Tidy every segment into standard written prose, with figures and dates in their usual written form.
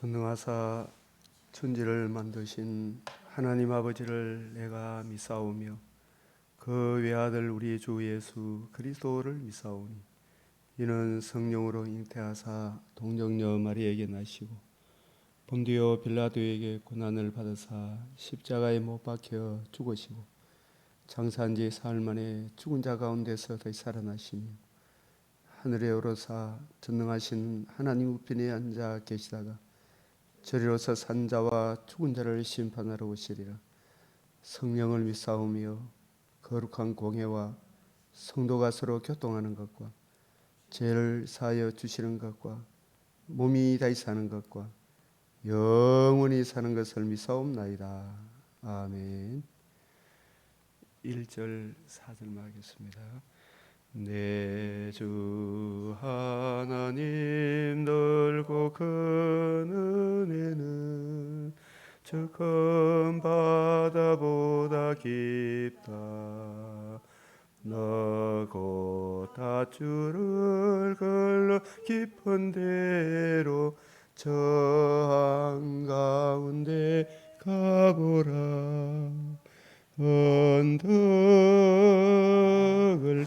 전능하사 천지를 만드신 하나님 아버지를 내가 믿사오며 그 외아들 우리 주 예수 그리스도를 믿사오니 이는 성령으로 잉태하사 동정녀 마리에게 나시고 본디오 빌라도에게 고난을 받으사 십자가에 못 박혀 죽으시고 장사한 지 사흘 만에 죽은 자 가운데서 다시 살아나시며 하늘에 오르사 전능하신 하나님 우편에 앉아 계시다가 저리로서 산 자와 죽은 자를 심판하러 오시리라. 성령을 믿사오며 거룩한 공회와 성도가 서로 교통하는 것과 죄를 사하여 주시는 것과 몸이 다시 사는 것과 영원히 사는 것을 믿사옵나이다. 아멘. 1절 4절만 하겠습니다. 내 주 하나님 넓고 큰 은혜는 저 큰 바다보다 깊다. 너고 닷줄을 걸러 깊은 데로 저 한가운데 가보라. 언덕을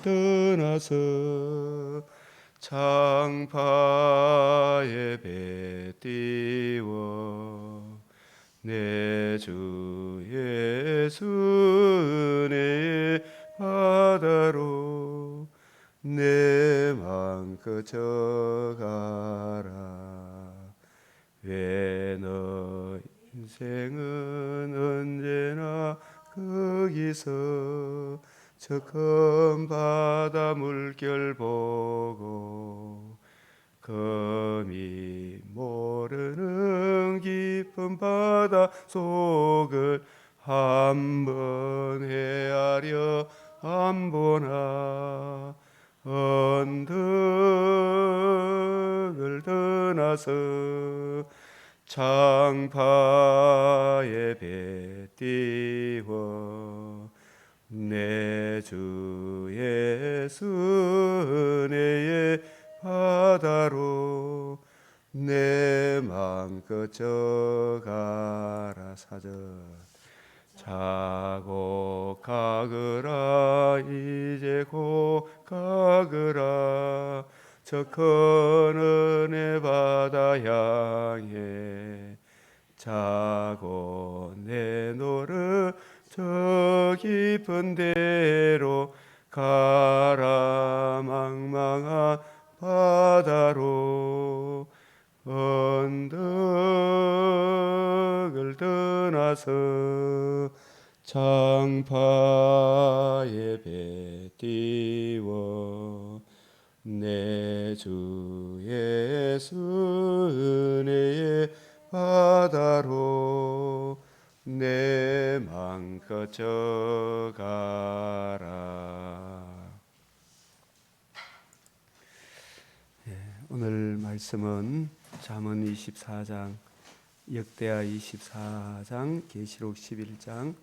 떠나서 창파에 배 띄워 내 주 예수 은혜의 바다로 내 맘 그쳐가라. 왜 너 인생은 언제나 거기서 저 큰 바다 물결 보고 금이 모르는 깊은 바다 속을 한번 헤아려 안 보나. 언덕을 떠나서 창파에 배 띄워 내 주 예수 은혜의 바다로 내 맘 그쳐가라. 4절 자고 가거라. 이제 곧 가거라. 저 큰 은혜 바다 향해 자고 내노를 저 깊은 데로 가라. 망망한 바다로 언덕을 떠나서 창파에 배 띄워 내 주 예수 은혜의 바다로 내 맘 거쳐가라. 오늘 말씀은 잠언 24장, 역대하 24장, 계시록 11장,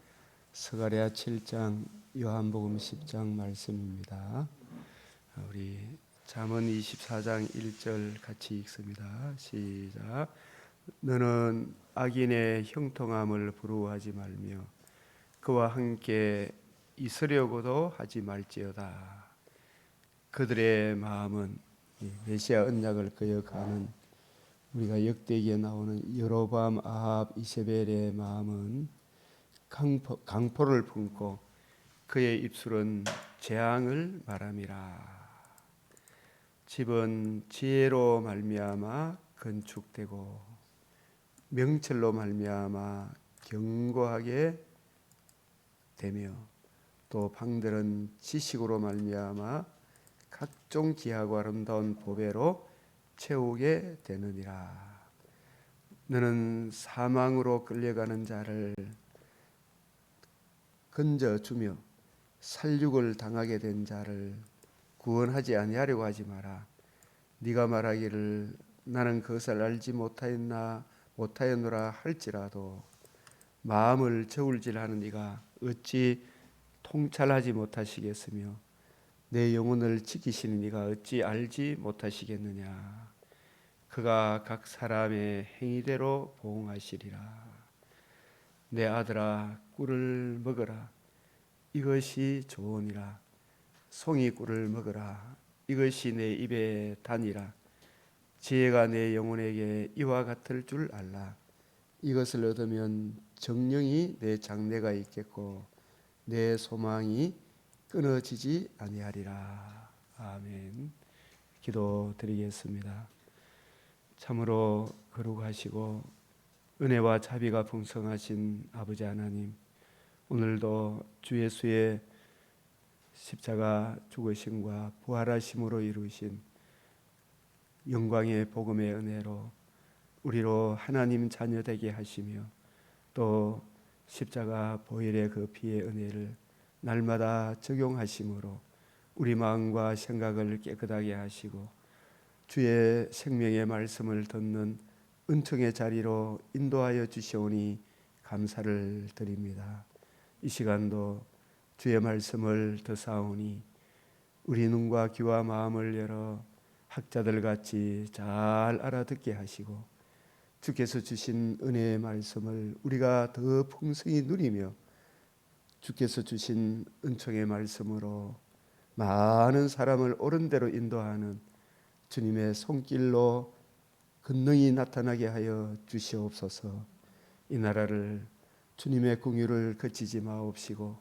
스가랴 7장, 요한복음 10장 말씀입니다. 우리 잠언 24장 1절 같이 읽습니다. 시작. 너는 악인의 형통함을 부러워하지 말며 그와 함께 있으려고도 하지 말지어다. 그들의 마음은 메시아 언약을 거역하는 우리가 역대기에 나오는 여로보암, 아합, 이세벨의 마음은 강포를 품고 그의 입술은 재앙을 말함이라. 집은 지혜로 말미암아 건축되고 명철로 말미암아 견고하게 되며 또 방들은 지식으로 말미암아 각종 귀하고 아름다운 보배로 채우게 되느니라. 너는 사망으로 끌려가는 자를 건져주며 살육을 당하게 된 자를 구원하지 아니하려고 하지 마라. 네가 말하기를 나는 그것을 알지 못하였노라 할지라도 마음을 저울질하는 네가 어찌 통찰하지 못하시겠으며 내 영혼을 지키시는 네가 어찌 알지 못하시겠느냐. 그가 각 사람의 행위대로 보응하시리라. 내 아들아 꿀을 먹으라. 이것이 좋으니라. 송이 꿀을 먹으라. 이것이 내 입에 단이라. 지혜가 내 영혼에게 이와 같을 줄 알라. 이것을 얻으면 정령이 내 장래가 있겠고 내 소망이 끊어지지 아니하리라. 아멘. 기도드리겠습니다. 참으로 거룩하시고 은혜와 자비가 풍성하신 아버지 하나님, 오늘도 주 예수의 십자가 죽으심과 부활하심으로 이루신 영광의 복음의 은혜로 우리로 하나님 자녀 되게 하시며 또 십자가 보혈의 그 피의 은혜를 날마다 적용하심으로 우리 마음과 생각을 깨끗하게 하시고 주의 생명의 말씀을 듣는 은총의 자리로 인도하여 주시오니 감사를 드립니다. 이 시간도 주의 말씀을 듣사오니 우리 눈과 귀와 마음을 열어 학자들 같이 잘 알아듣게 하시고 주께서 주신 은혜의 말씀을 우리가 더 풍성히 누리며 주께서 주신 은총의 말씀으로 많은 사람을 옳은 대로 인도하는 주님의 손길로 권능이 나타나게 하여 주시옵소서. 이 나라를 주님의 긍휼을 그치지 마옵시고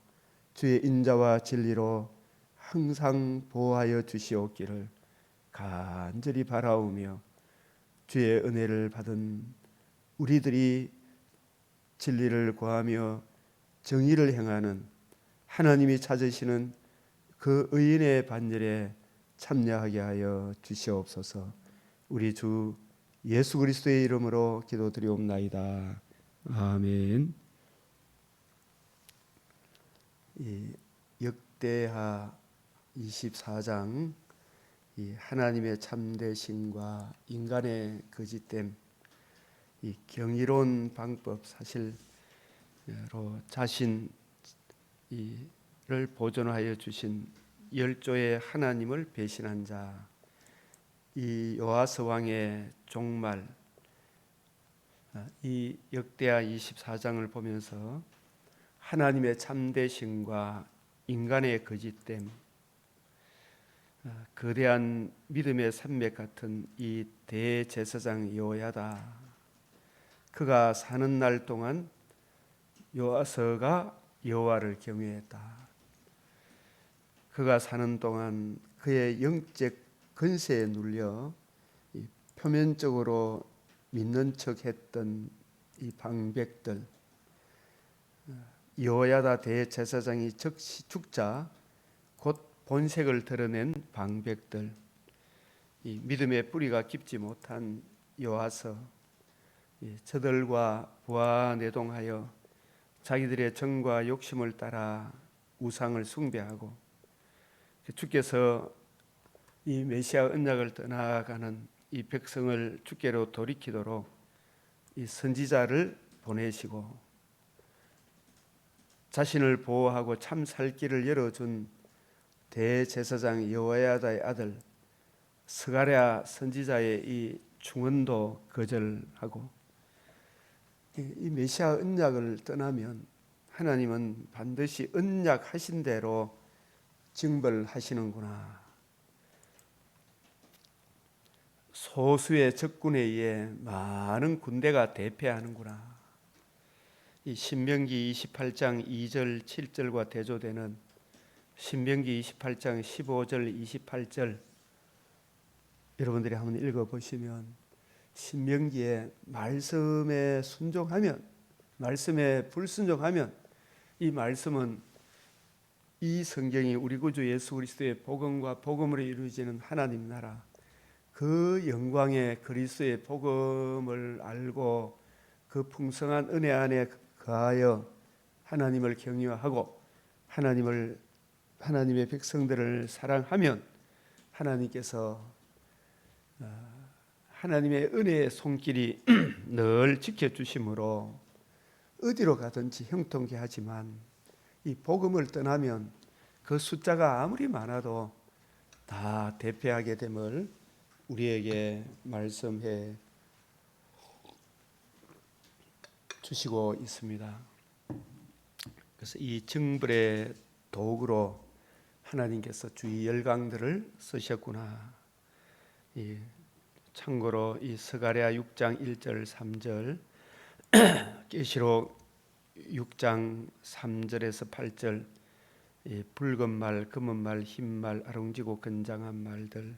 주의 인자와 진리로 항상 보호하여 주시옵기를 간절히 바라오며 주의 은혜를 받은 우리들이 진리를 구하며 정의를 행하는 하나님이 찾으시는 그 의인의 반열에 참여하게 하여 주시옵소서. 우리 주 예수 그리스도의 이름으로 기도드리옵나이다. 아멘. 이 역대하 24장 이 하나님의 참되심과 인간의 거짓됨, 이 경이로운 방법 사실로 자신을 보존하여 주신 열조의 하나님을 배신한 자, 이 요아스 왕의 종말, 이 역대하 24장을 보면서 하나님의 참되심과 인간의 거짓됨, 거대한 믿음의 산맥 같은 이 대제사장 여호야다, 그가 사는 날 동안 요아스가 여호와를 경외했다. 그가 사는 동안 그의 영적 권세에 눌려 표면적으로 믿는 척했던 이 방백들, 여호야다 대제사장이 즉시 죽자 곧 본색을 드러낸 방백들, 이 믿음의 뿌리가 깊지 못한 요아스, 저들과 부하내동하여 자기들의 정과 욕심을 따라 우상을 숭배하고 주께서 이 메시아 언약을 떠나가는 이 백성을 주께로 돌이키도록 이 선지자를 보내시고 자신을 보호하고 참 살 길을 열어준 대제사장 여호야다의 아들 스가랴 선지자의 이 충언도 거절하고 이 메시아 언약을 떠나면 하나님은 반드시 언약하신 대로 징벌하시는구나. 소수의 적군에 의해 많은 군대가 대패하는구나. 이 신명기 28장 2절 7절과 대조되는 신명기 28장 15절 28절 여러분들이 한번 읽어보시면 신명기에 말씀에 순종하면, 말씀에 불순종하면 이 말씀은 이 성경이 우리 구주 예수 그리스도의 복음과 복음으로 이루어지는 하나님 나라, 그 영광의 그리스도의 복음을 알고 그 풍성한 은혜 안에 거하여 하나님을 경외하고 하나님의 백성들을 사랑하면 하나님께서 하나님의 은혜의 손길이 늘 지켜주심으로 어디로 가든지 형통케 하지만 이 복음을 떠나면 그 숫자가 아무리 많아도 다 대패하게 됨을 우리에게 말씀해 주시고 있습니다. 그래서 이 증불의 도구로 하나님께서 주의 열강들을 쓰셨구나. 참고로 이 스가랴 6장 1절 3절, 계시록 6장 3절에서 8절, 붉은 말, 검은 말, 흰 말, 아롱지고 건장한 말들,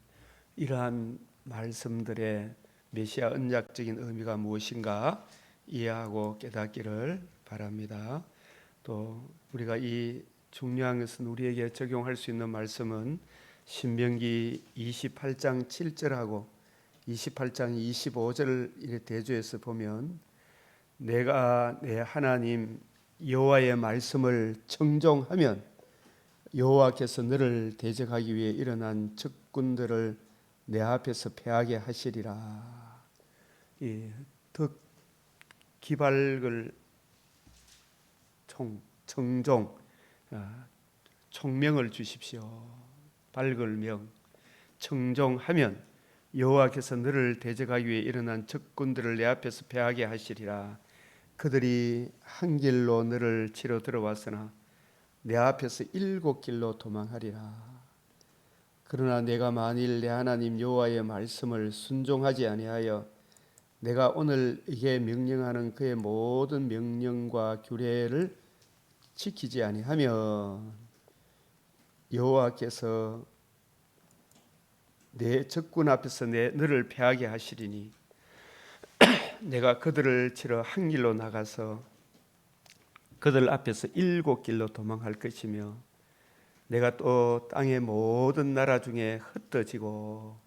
이러한 말씀들의 메시아 언약적인 의미가 무엇인가 이해하고 깨닫기를 바랍니다. 또 우리가 이 중요한 것은 우리에게 적용할 수 있는 말씀은 신명기 28장 7절하고 28장 25절 대조해서 보면 내가 내 하나님 여호와의 말씀을 청종하면 여호와께서 너를 대적하기 위해 일어난 적군들을 내 앞에서 패하게 하시리라. 덕 기발글 청종 총명을 주십시오. 발글명 청종하면 여호와께서 너를 대적하기 위해 일어난 적군들을 내 앞에서 패하게 하시리라. 그들이 한 길로 너를 치러 들어왔으나 내 앞에서 7길로 도망하리라. 그러나 내가 만일 내 하나님 여호와의 말씀을 순종하지 아니하여 내가 오늘 이게 명령하는 그의 모든 명령과 규례를 지키지 아니하면 여호와께서 내 적군 앞에서 너를 패하게 하시리니 내가 그들을 치러 한 길로 나가서 그들 앞에서 7길로 도망할 것이며 내가 또 땅의 모든 나라 중에 흩어지고,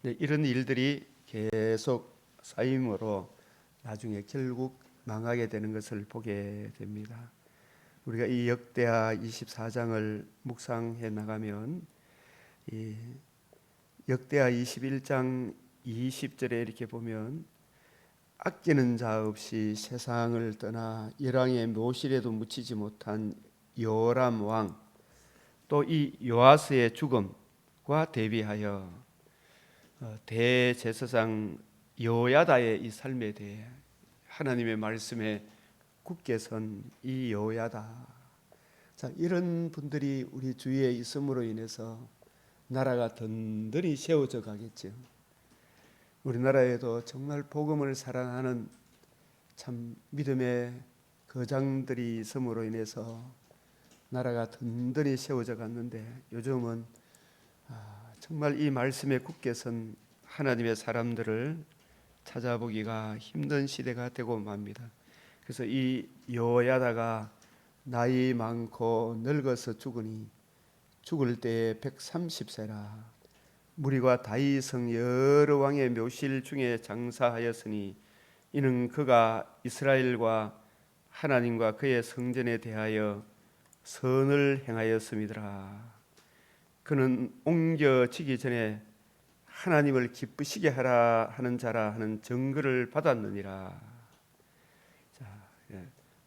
이런 일들이 계속 쌓임으로 나중에 결국 망하게 되는 것을 보게 됩니다. 우리가 이 역대하 24장을 묵상해 나가면 이 역대하 21장 20절에 이렇게 보면 아끼는 자 없이 세상을 떠나 열왕의 묘실에도 묻히지 못한 요람 왕, 또 이 요아스의 죽음과 대비하여 대제사장 여호야다의 이 삶에 대해 하나님의 말씀에 굳게 선 이 여호야다. 자, 이런 분들이 우리 주위에 있음으로 인해서 나라가 든든히 세워져 가겠죠. 우리나라에도 정말 복음을 사랑하는 참 믿음의 거장들이 있음으로 인해서 나라가 든든히 세워져 갔는데 요즘은 정말 이 말씀에 굳게 선 하나님의 사람들을 찾아보기가 힘든 시대가 되고 맙니다. 그래서 이 여호야다가 나이 많고 늙어서 죽으니 죽을 때에 130세라 무리가 다윗성 여러 왕의 묘실 중에 장사하였으니 이는 그가 이스라엘과 하나님과 그의 성전에 대하여 선을 행하였음이더라. 그는 옮겨지기 전에 하나님을 기쁘시게 하라 하는 자라 하는 증거를 받았느니라. 자,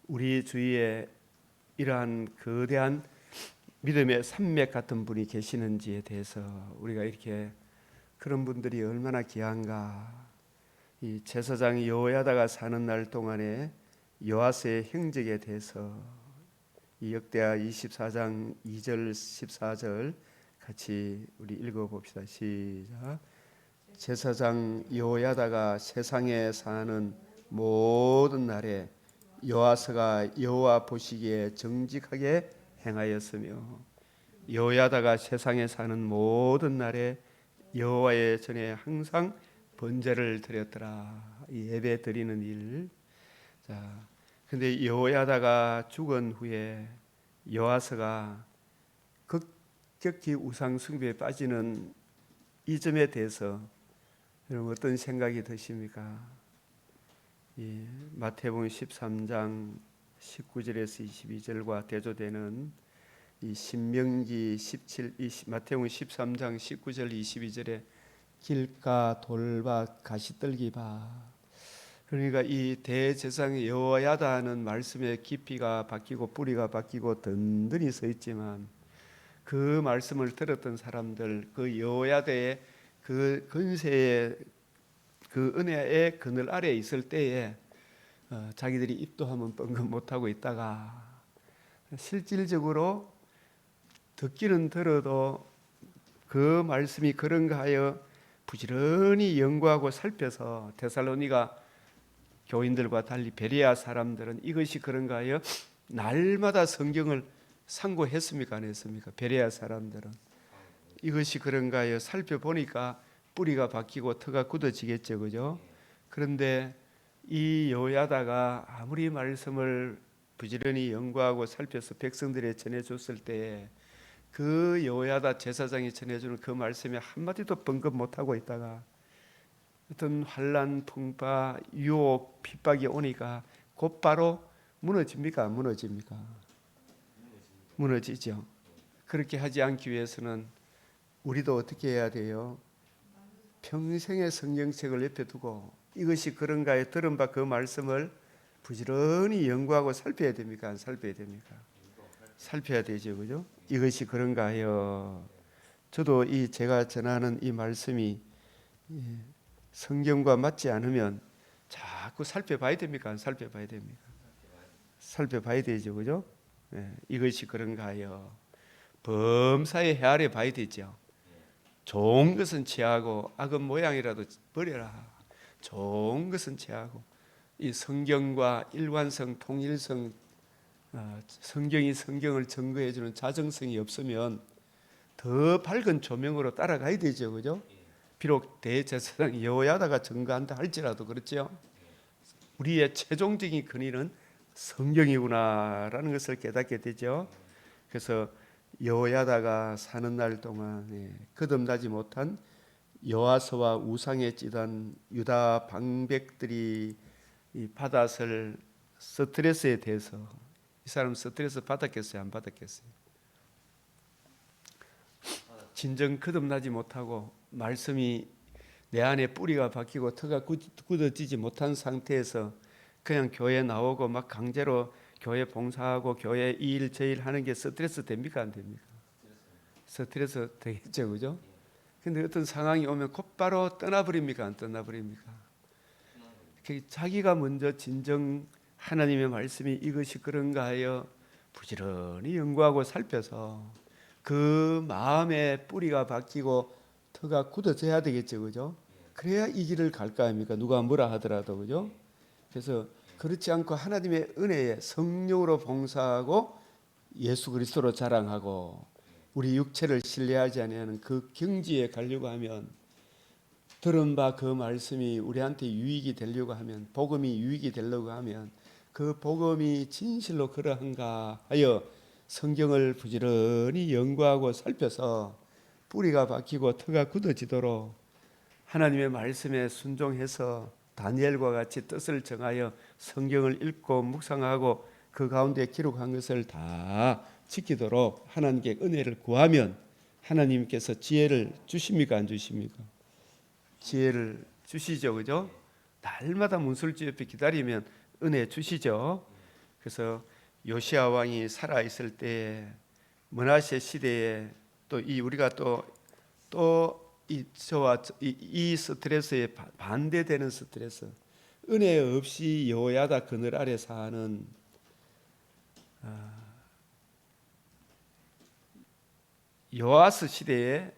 우리 주위에 이러한 거대한 믿음의 산맥 같은 분이 계시는지에 대해서 우리가 이렇게 그런 분들이 얼마나 귀한가. 이 제사장 여호야다가 사는 날 동안에 요아스의 행적에 대해서 이 역대하 24장 2절 14절 같이 우리 읽어봅시다. 시작. 제사장 여호야다가 세상에 사는 모든 날에 요아스가 여호와 보시기에 정직하게 행하였으며 여호야다가 세상에 사는 모든 날에 여호와의 전에 항상 번제를 드렸더라. 이 예배 드리는 일. 자, 근데 여호야다가 죽은 후에 요아스가 급격히 우상 숭배에 빠지는 이 점에 대해서 여러분 어떤 생각이 드십니까? 마태복음 13장 19절에서 22절과 대조되는 이 신명기 17, 마태복음 13장 19절 22절에 길가 돌밭 가시떨기밭, 그러니까 이 대제사장 여호야다는 말씀의 깊이가 바뀌고 뿌리가 바뀌고 든든히 서 있지만 그 말씀을 들었던 사람들, 그 여호야다의 그 근세의 그 은혜의 그늘 아래에 있을 때에 자기들이 입도하면 뻥긋 못하고 있다가 실질적으로 듣기는 들어도 그 말씀이 그런가 하여 부지런히 연구하고 살펴서 데살로니가 교인들과 달리 베레아 사람들은 이것이 그런가 하여 날마다 성경을 상고했습니까? 안 했습니까? 베레아 사람들은 이것이 그런가 하여 살펴보니까 뿌리가 바뀌고 터가 굳어지겠죠, 그죠? 그런데 이 여호야다가 아무리 말씀을 부지런히 연구하고 살펴서 백성들에 전해줬을 때 그 여호야다 제사장이 전해주는 그 말씀에 한마디도 번금 못하고 있다가 어떤 환난, 풍파, 유혹, 핍박이 오니까 곧바로 무너집니까? 안 무너집니까? 무너지죠. 그렇게 하지 않기 위해서는 우리도 어떻게 해야 돼요? 평생의 성경책을 옆에 두고 이것이 그런가에 들은 바 그 말씀을 부지런히 연구하고 살펴야 됩니까? 안 살펴야 됩니까? 살펴야 되죠, 그죠? 이것이 그런가 하여 저도 이 제가 전하는 이 말씀이 성경과 맞지 않으면 자꾸 살펴봐야 됩니까? 안 살펴봐야 됩니까? 살펴봐야 되죠, 그죠? 이것이 그런가 하여 범사에 헤아려 봐야 되죠. 좋은 것은 취하고 악은 모양이라도 버려라. 좋은 것은 취하고 이 성경과 일관성, 통일성, 성경이 성경을 증거해 주는 자정성이 없으면 더 밝은 조명으로 따라가야 되죠, 그죠? 비록 대제사장 여호야다가 증거한다 할지라도 그렇죠. 우리의 최종적인 근위는 성경이구나라는 것을 깨닫게 되죠. 그래서 여호야다가 사는 날 동안 거듭나지 못한 여호와서와 우상에 찌든 유다 방백들이 이 받았을 스트레스에 대해서 이 사람 스트레스 받았겠어요? 안 받았겠어요? 진정 거듭나지 못하고 말씀이 내 안에 뿌리가 박히고 터가 굳어지지 못한 상태에서 그냥 교회 나오고 막 강제로 교회 봉사하고 교회 이 일 저 일 하는 게 스트레스 됩니까? 안 됩니까? 스트레스 되겠죠, 그죠? 근데 어떤 상황이 오면 곧바로 떠나버립니까? 안 떠나버립니까? 자기가 먼저 진정 하나님의 말씀이 이것이 그런가 하여 부지런히 연구하고 살펴서 그 마음에 뿌리가 박히고 터가 굳어져야 되겠죠, 그죠? 그래야 이 길을 갈 거 아닙니까? 누가 뭐라 하더라도, 그죠? 그래서 그렇지 않고 하나님의 은혜에 성령으로 봉사하고 예수 그리스도로 자랑하고 우리 육체를 신뢰하지 아니하는 그 경지에 가려고 하면 들은 바 그 말씀이 우리한테 유익이 되려고 하면 복음이 유익이 되려고 하면 그 복음이 진실로 그러한가 하여 성경을 부지런히 연구하고 살펴서 뿌리가 박히고 터가 굳어지도록 하나님의 말씀에 순종해서 다니엘과 같이 뜻을 정하여 성경을 읽고 묵상하고 그 가운데 기록한 것을 다 지키도록 하나님께 은혜를 구하면 하나님께서 지혜를 주십니까? 안 주십니까? 지혜를 주시죠, 그죠? 날마다 문술주 옆에 기다리면 은혜 주시죠. 그래서 요시아 왕이 살아 있을 때 므낫세 시대에 또 이 우리가 또 이 스트레스에 반대되는 스트레스, 은혜 없이 여호야다 그늘 아래 사는 요아스 시대의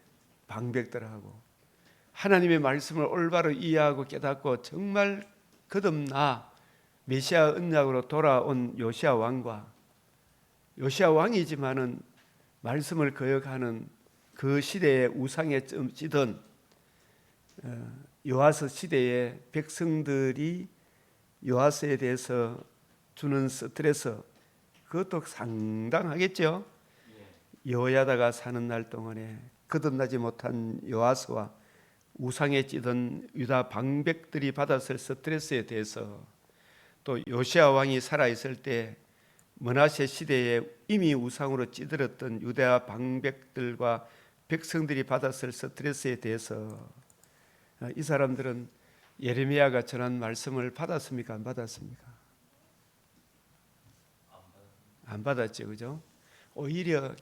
방백들하고 하나님의 말씀을 올바로 이해하고 깨닫고 정말 거듭나 메시아 언약으로 돌아온 요시아 왕과 요시아 왕이지만은 말씀을 거역하는 그 시대의 우상에 찌든 요아스 시대의 백성들이 요아스에 대해서 주는 스트레스 그것도 상당하겠죠. 여호야다가 사는 날 동안에 거듭나지 못한 요아스와 우상에 찌든 유다 방백들이 받았을 스트레스에 대해서 또 요시아 왕이 살아있을 때 므낫세 시대에 이미 우상으로 찌들었던 유다 방백들과 백성들이 받았을 스트레스에 대해서 이 사람들은 예레미야가 전한 말씀을 받았습니까? 안 받았습니까? 안 받았죠, 그죠? 오히려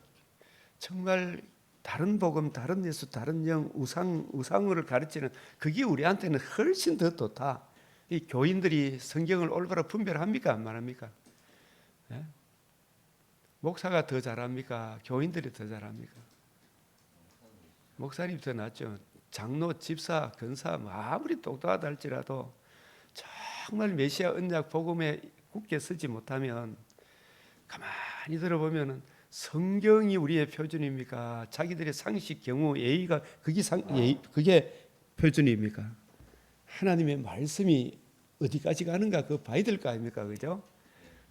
정말 다른 복음, 다른 예수, 다른 영, 우상을 가르치는 그게 우리한테는 훨씬 더 좋다. 이 교인들이 성경을 올바로 분별합니까? 안 말합니까? 예? 목사가 더 잘합니까? 교인들이 더 잘합니까? 목사님이 더 낫죠. 장로, 집사, 권사 뭐 아무리 똑똑하다 할지라도 정말 메시아 언약 복음에 굳게 서지 못하면 가만히 들어보면 성경이 우리의 표준입니까? 자기들의 상식, 경우, 예의가 그게 표준입니까? 하나님의 말씀이 어디까지 가는가 그 봐야 될 거 아닙니까? 그죠?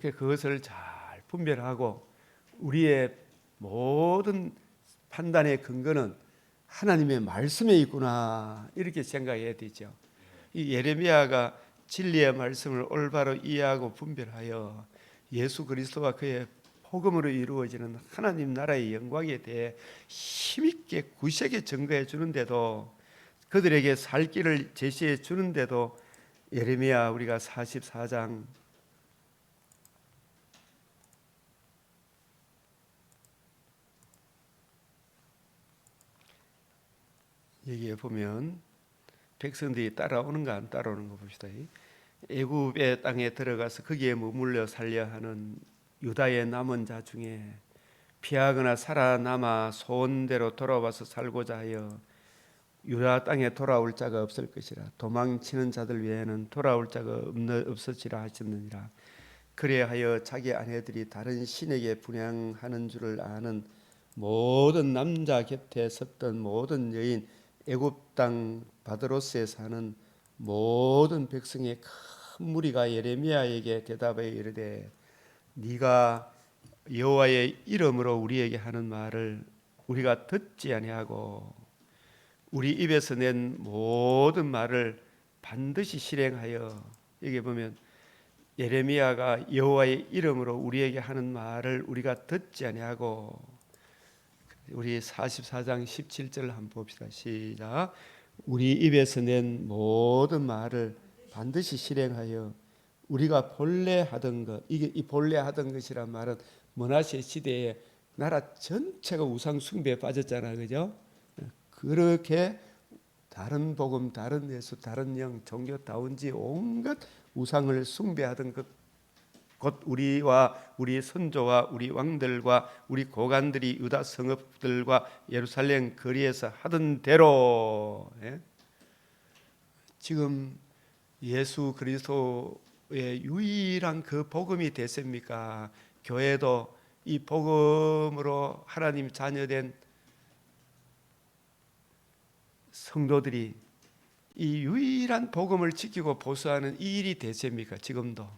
그것을 잘 분별하고 우리의 모든 판단의 근거는 하나님의 말씀에 있구나 이렇게 생각해야 되죠. 이 예레미야가 진리의 말씀을 올바로 이해하고 분별하여 예수 그리스도와 그의 복음으로 이루어지는 하나님 나라의 영광에 대해 힘있게 구체하게 증거해 주는데도 그들에게 살 길을 제시해 주는데도 예레미야 우리가 44장 여기에 보면 백성들이 따라오는가 안 따라오는가 봅시다. 애굽의 땅에 들어가서 거기에 머물러 살려 하는 유다의 남은 자 중에 피하거나 살아남아 소원대로 돌아와서 살고자 하여 유다 땅에 돌아올 자가 없을 것이라. 도망치는 자들 외에는 돌아올 자가 없으리라 하셨느니라. 그래하여 자기 아내들이 다른 신에게 분향하는 줄을 아는 모든 남자 곁에 섰던 모든 여인, 애굽 땅 바드로스에 사는 모든 백성의 큰 무리가 예레미야에게 대답하여 이르되 네가 여호와의 이름으로 우리에게 하는 말을 우리가 듣지 아니하고 우리 입에서 낸 모든 말을 반드시 실행하여, 여기 보면 예레미야가 여호와의 이름으로 우리에게 하는 말을 우리가 듣지 아니하고, 우리 44장 17절 한번 봅시다. 시작. 우리 입에서 낸 모든 말을 반드시 실행하여 우리가 본래 하던 것, 이게 이 본래 하던 것이란 말은 므낫세 시대에 나라 전체가 우상 숭배에 빠졌잖아, 그죠? 그렇게 다른 복음, 다른 예수, 다른 영, 종교다운지 온갖 우상을 숭배하던 곧 우리와 우리 선조와 우리 왕들과 우리 고관들이 유다 성읍들과 예루살렘 거리에서 하던 대로, 지금 예수 그리스도의 유일한 그 복음이 됐습니까? 교회도 이 복음으로 하나님 자녀된 성도들이 이 유일한 복음을 지키고 보수하는 이 일이 됐습니까? 지금도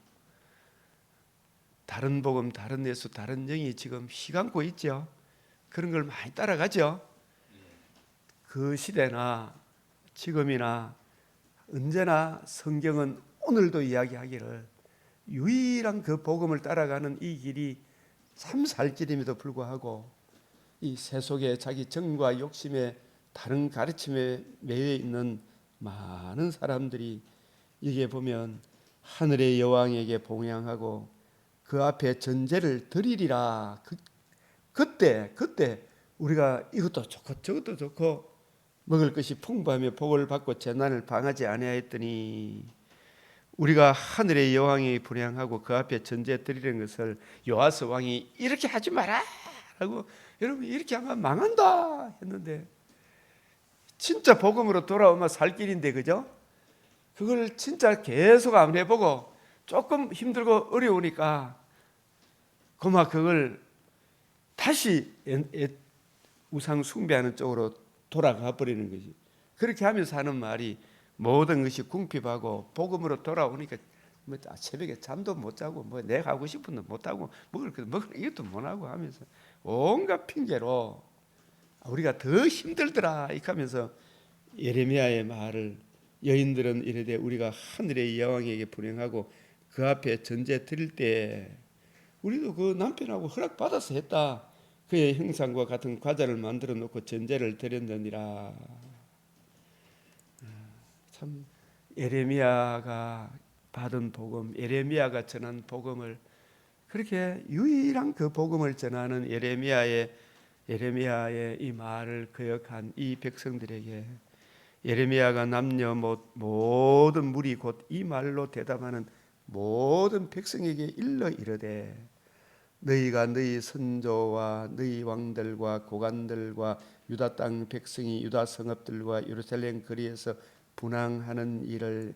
다른 복음, 다른 예수, 다른 영이 지금 휘감고 있죠. 그런 걸 많이 따라가죠. 그 시대나 지금이나 언제나 성경은 오늘도 이야기하기를 유일한 그 복음을 따라가는 이 길이 참 살 길임에도 불구하고 이 세속의 자기 정과 욕심에 다른 가르침에 매여 있는 많은 사람들이 여기에 보면 하늘의 여왕에게 봉양하고 그 앞에 전제를 드리리라. 그때 우리가 이것도 좋고 저것도 좋고 먹을 것이 풍부하며 복을 받고 재난을 방하지 아니하였더니 우리가 하늘의 여왕이 분향하고 그 앞에 전제 드리는 것을 요아스 왕이 이렇게 하지 마라 라고, 여러분 이렇게 하면 망한다 했는데 진짜 복음으로 돌아오면 살 길인데, 그죠? 그걸 진짜 계속 안 해보고 조금 힘들고 어려우니까 그만 그걸 다시 우상 숭배하는 쪽으로 돌아가 버리는 거지. 그렇게 하면서 하는 말이 모든 것이 궁핍하고 복음으로 돌아오니까 뭐 새벽에 잠도 못 자고 뭐 내가 하고 싶은 거 못 하고 먹을 이것도 못 하고 하면서 온갖 핑계로 우리가 더 힘들더라 이렇게 하면서 예레미야의 말을, 여인들은 이르되 우리가 하늘의 여왕에게 분향하고 그 앞에 전제 드릴 때 우리도 그 남편하고 허락 받아서 했다. 그의 형상과 같은 과자를 만들어 놓고 전제를 드렸느니라. 참 예레미야가 받은 복음, 예레미야가 전한 복음을, 그렇게 유일한 그 복음을 전하는 예레미야의 예레미야의 이 말을 거역한 이 백성들에게 예레미야가 남녀 모든 무리 곧 이 말로 대답하는 모든 백성에게 일러 이르되 너희가 너희 선조와 너희 왕들과 고관들과 유다 땅 백성이 유다 성읍들과 예루살렘 거리에서 분향하는 일을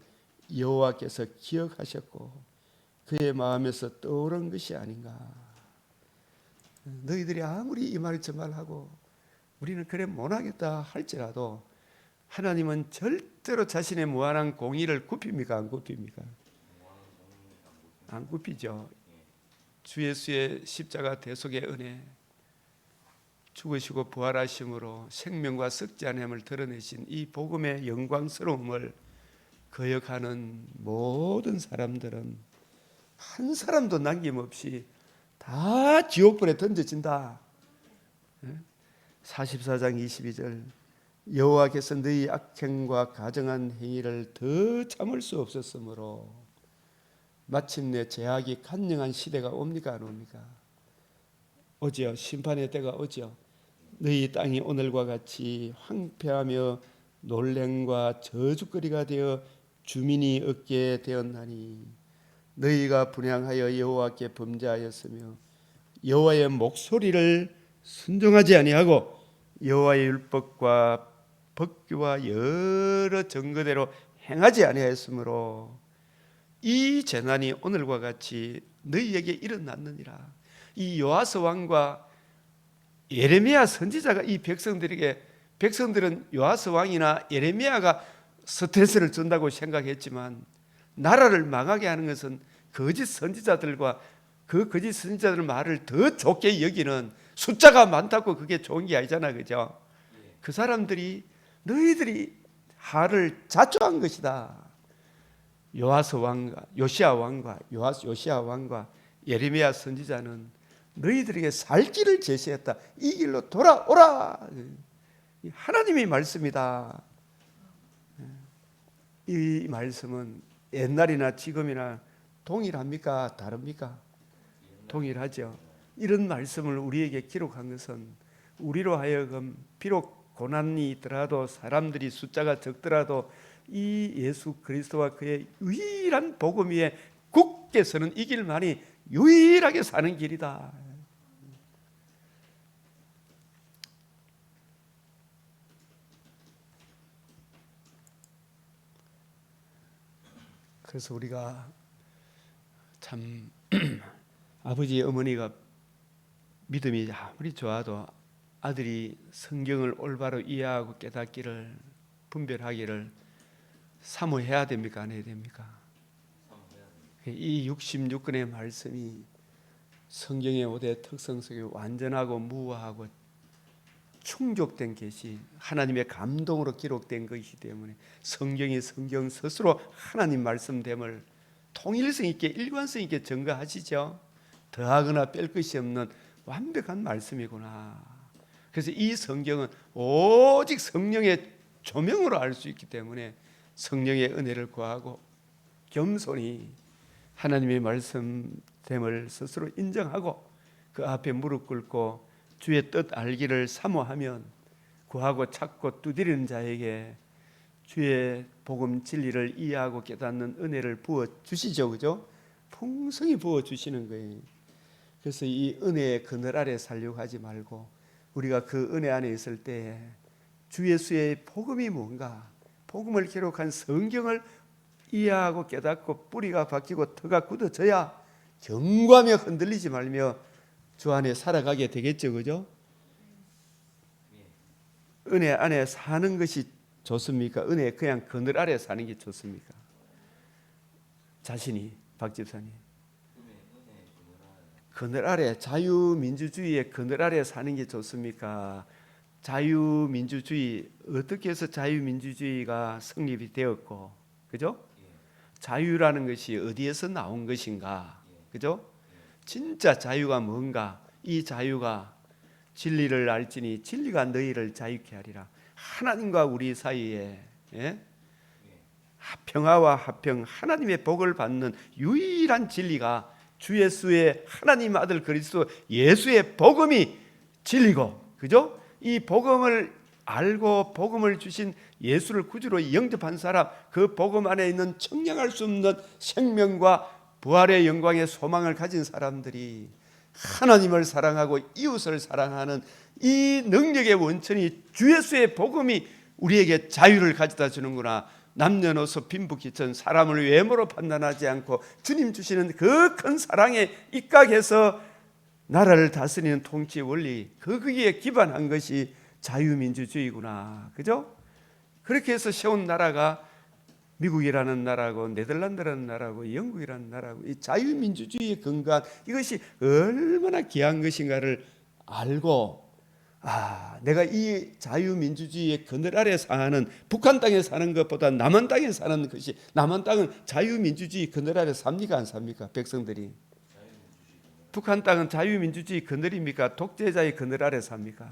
여호와께서 기억하셨고 그의 마음에서 떠오른 것이 아닌가. 너희들이 아무리 이 말을 전말하고 우리는 그래 못하겠다 할지라도 하나님은 절대로 자신의 무한한 공의를 굽힙니까? 안 굽힙니까? 안 굽히죠. 주 예수의 십자가 대속의 은혜, 죽으시고 부활하심으로 생명과 썩지 않음을 드러내신 이 복음의 영광스러움을 거역하는 모든 사람들은 한 사람도 남김없이 다 지옥불에 던져진다. 44장 22절 여호와께서 너희 악행과 가정한 행위를 더 참을 수 없었으므로 마침내 제약이 간영한 시대가 옵니까 안 옵니까? 오지요. 심판의 때가 오지요. 너희 땅이 오늘과 같이 황폐하며 놀랭과 저주거리가 되어 주민이 없게 되었나니 너희가 분향하여 여호와께 범죄하였으며 여호와의 목소리를 순종하지 아니하고 여호와의 율법과 법규와 여러 증거대로 행하지 아니하였으므로 이 재난이 오늘과 같이 너희에게 일어났느니라. 이 요아스 왕과 예레미야 선지자가 이 백성들에게, 백성들은 요아스 왕이나 예레미야가 스트레스를 준다고 생각했지만 나라를 망하게 하는 것은 거짓 선지자들과 그 거짓 선지자들 말을 더 좋게 여기는 숫자가 많다고 그게 좋은 게 아니잖아, 그죠? 그 사람들이 너희들이 하를 자초한 것이다. 요아스 왕과 요시야 왕과 요시야 왕과 예레미야 선지자는 너희들에게 살 길을 제시했다. 이 길로 돌아오라. 하나님의 말씀이다. 이 말씀은 옛날이나 지금이나 동일합니까? 다릅니까? 동일하죠. 이런 말씀을 우리에게 기록한 것은 우리로 하여금 비록 고난이 있더라도 사람들이 숫자가 적더라도 이 예수 그리스도와 그의 유일한 복음 위에 굳게 서는 이 길만이 유일하게 사는 길이다. 그래서 우리가 참 아버지 어머니가 믿음이 아무리 좋아도 아들이 성경을 올바로 이해하고 깨닫기를 분별하기를 사모해야 됩니까? 안 해야 됩니까? 이 66권의 말씀이 성경의 5대 특성 속에 완전하고 무화하고 충족된 것이 하나님의 감동으로 기록된 것이기 때문에 성경이 성경 스스로 하나님 말씀됨을 통일성 있게 일관성 있게 증거하시죠. 더하거나 뺄 것이 없는 완벽한 말씀이구나. 그래서 이 성경은 오직 성령의 조명으로 알 수 있기 때문에 성령의 은혜를 구하고 겸손히 하나님의 말씀됨을 스스로 인정하고 그 앞에 무릎 꿇고 주의 뜻 알기를 사모하면 구하고 찾고 두드리는 자에게 주의 복음 진리를 이해하고 깨닫는 은혜를 부어 주시죠. 그죠? 풍성히 부어 주시는 거예요. 그래서 이 은혜의 그늘 아래 살려고 하지 말고 우리가 그 은혜 안에 있을 때 주 예수의 복음이 뭔가, 복음을 기록한 성경을 이해하고 깨닫고 뿌리가 박히고 터가 굳어져야 경고하며 흔들리지 말며 주 안에 살아가게 되겠죠. 그죠? 은혜 안에 사는 것이 좋습니까? 은혜 그냥 그늘 아래 사는 게 좋습니까? 자신이 박 집사님 그늘 아래 자유민주주의의 그늘 아래 사는 게 좋습니까? 자유민주주의 어떻게 해서 자유민주주의가 성립이 되었고, 그죠? 자유라는 것이 어디에서 나온 것인가, 그죠? 진짜 자유가 뭔가? 이 자유가 진리를 알지니 진리가 너희를 자유케 하리라. 하나님과 우리 사이에 평화와 화평, 하나님의 복을 받는 유일한 진리가 주 예수의 하나님 아들 그리스도 예수의 복음이 진리고 그죠? 이 복음을 알고 복음을 주신 예수를 구주로 영접한 사람, 그 복음 안에 있는 청량할 수 없는 생명과 부활의 영광의 소망을 가진 사람들이 하나님을 사랑하고 이웃을 사랑하는 이 능력의 원천이 주 예수의 복음이 우리에게 자유를 가져다 주는구나. 남녀노소 빈부귀천 사람을 외모로 판단하지 않고 주님 주시는 그 큰 사랑에 입각해서 나라를 다스리는 통치 원리, 거기에 기반한 것이 자유민주주의구나. 그죠? 그렇게 해서 세운 나라가 미국이라는 나라고 네덜란드라는 나라고 영국이라는 나라고 이 자유민주주의의 근간, 이것이 얼마나 귀한 것인가를 알고, 내가 이 자유민주주의의 그늘 아래 사는 북한 땅에 사는 것보다 남한 땅에 사는 것이, 남한 땅은 자유민주주의 그늘 아래 삽니까 안 삽니까? 백성들이. 북한 땅은 자유민주주의 그늘입니까? 독재자의 그늘 아래 삽니까?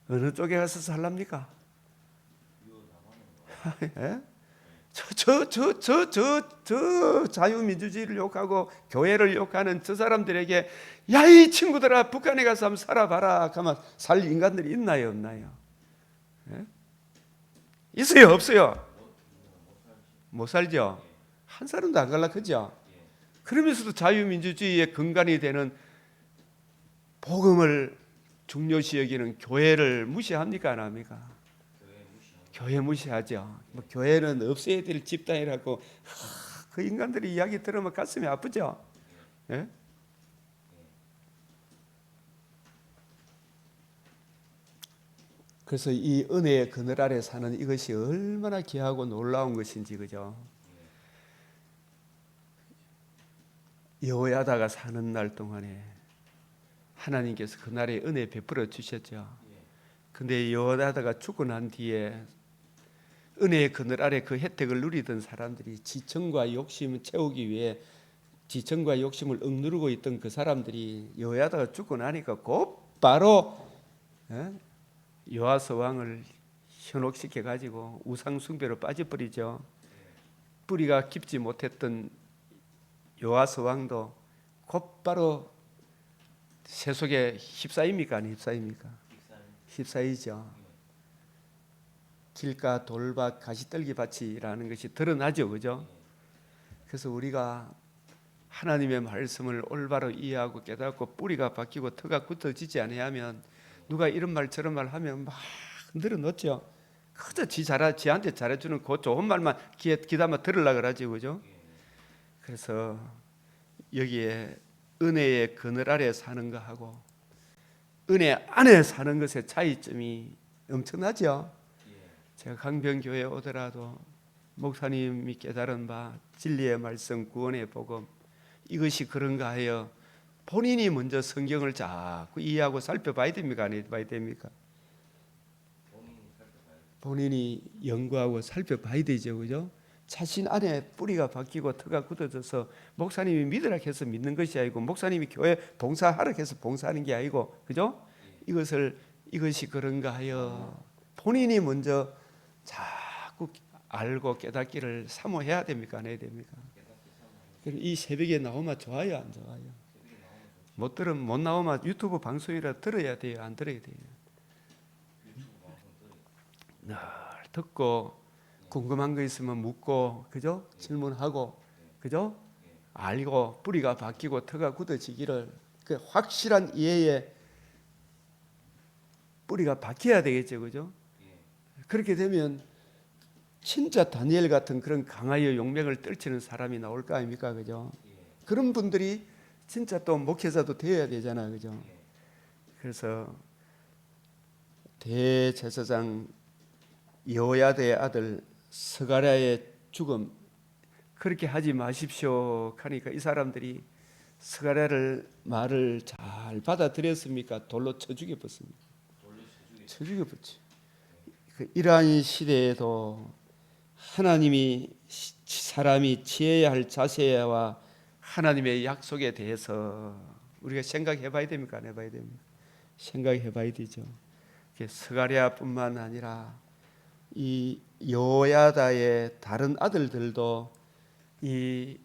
어느 쪽에 가서 살랍니까? 예? 저 자유민주주의를 욕하고 교회를 욕하는 저 사람들에게 야, 이 친구들아, 북한에 가서 한번 살아봐라 하면 살 인간들이 있나요, 없나요? 예? 있어요, 없어요? 못 살죠. 한 사람도 안 갈라 그죠? 그러면서도 자유민주주의의 근간이 되는 복음을 중요시 여기는 교회를 무시합니까, 안 합니까? 교회 무시하죠. 교회는 없애야 될 집단이라고 그 인간들이 이야기 들으면 가슴이 아프죠. 예? 그래서 이 은혜의 그늘 아래 사는 이것이 얼마나 귀하고 놀라운 것인지, 그죠? 여호야다가 사는 날 동안에 하나님께서 그날에 은혜 베풀어 주셨죠. 근데 여호야다가 죽고 난 뒤에 은혜의 그늘 아래 그 혜택을 누리던 사람들이 지청과 욕심을 채우기 위해 지청과 욕심을 억누르고 있던 그 사람들이 여호야다가 죽고 나니까 곧바로 요아스 왕을 현혹시켜 가지고 우상 숭배로 빠져버리죠. 뿌리가 깊지 못했던 요아스 왕도 곧바로 세속에 휩싸입니까, 안 휩싸입니까? 휩싸이죠. 길가 돌밭 가시떨기 밭이라는 것이 드러나죠, 그죠? 그래서 우리가 하나님의 말씀을 올바로 이해하고 깨닫고 뿌리가 바뀌고 터가 굳어지지 아니하면, 누가 이런 말 저런 말 하면 막 늘어놓죠. 그저 지한테 잘해주는 그 좋은 말만 귀에 귀담아 들으려고 그러지, 그죠? 그래서 여기에 은혜의 그늘 아래 사는 것하고 은혜 안에 사는 것의 차이점이 엄청나죠. 제가 강변교회에 오더라도 목사님이 깨달은 바 진리의 말씀, 구원의 복음, 이것이 그런가 하여 본인이 먼저 성경을 자꾸 이해하고 살펴봐야 됩니까, 안 봐야 됩니까? 본인이 연구하고 살펴봐야 되죠, 그죠? 자신 안에 뿌리가 바뀌고 터가 굳어져서 목사님이 믿으라 해서 믿는 것이 아니고, 목사님이 교회 봉사하라 해서 봉사하는 게 아니고, 그죠? 이것이 그런가 하여 본인이 먼저 자꾸 알고 깨닫기를 사모해야 됩니까, 안 해야 됩니까? 이 새벽에 나오면 좋아요, 안 좋아요? 못 나오면 유튜브 방송이라 들어야 돼요, 안 들어야 돼요? 늘 듣고 궁금한 거 있으면 묻고, 그죠? 질문하고, 그죠? 알고 뿌리가 바뀌고 터가 굳어지기를, 그 확실한 이해에 뿌리가 바뀌어야 되겠죠, 그죠? 그렇게 되면 진짜 다니엘 같은 그런 강하여 용맹을 떨치는 사람이 나올 거 아닙니까, 그죠? 그런 분들이 진짜 또 목회자도 되어야 되잖아요, 그죠? 그래서 대제사장 여호야다의 아들 스가랴의 죽음, 그렇게 하지 마십시오 하니까 이 사람들이 스가랴를 말을 잘 받아들였습니까? 돌로 쳐 죽여버렸습니다. 쳐 죽여버렸죠. 이러한 시대에도 하나님이 사람이 취해야 할 자세와 하나님의 약속에 대해서 우리가 생각해 봐야 됩니까, 안 해봐야 됩니까? 생각해 봐야 되죠. 스가랴뿐만 아니라 이 여호야다의 다른 아들들도 이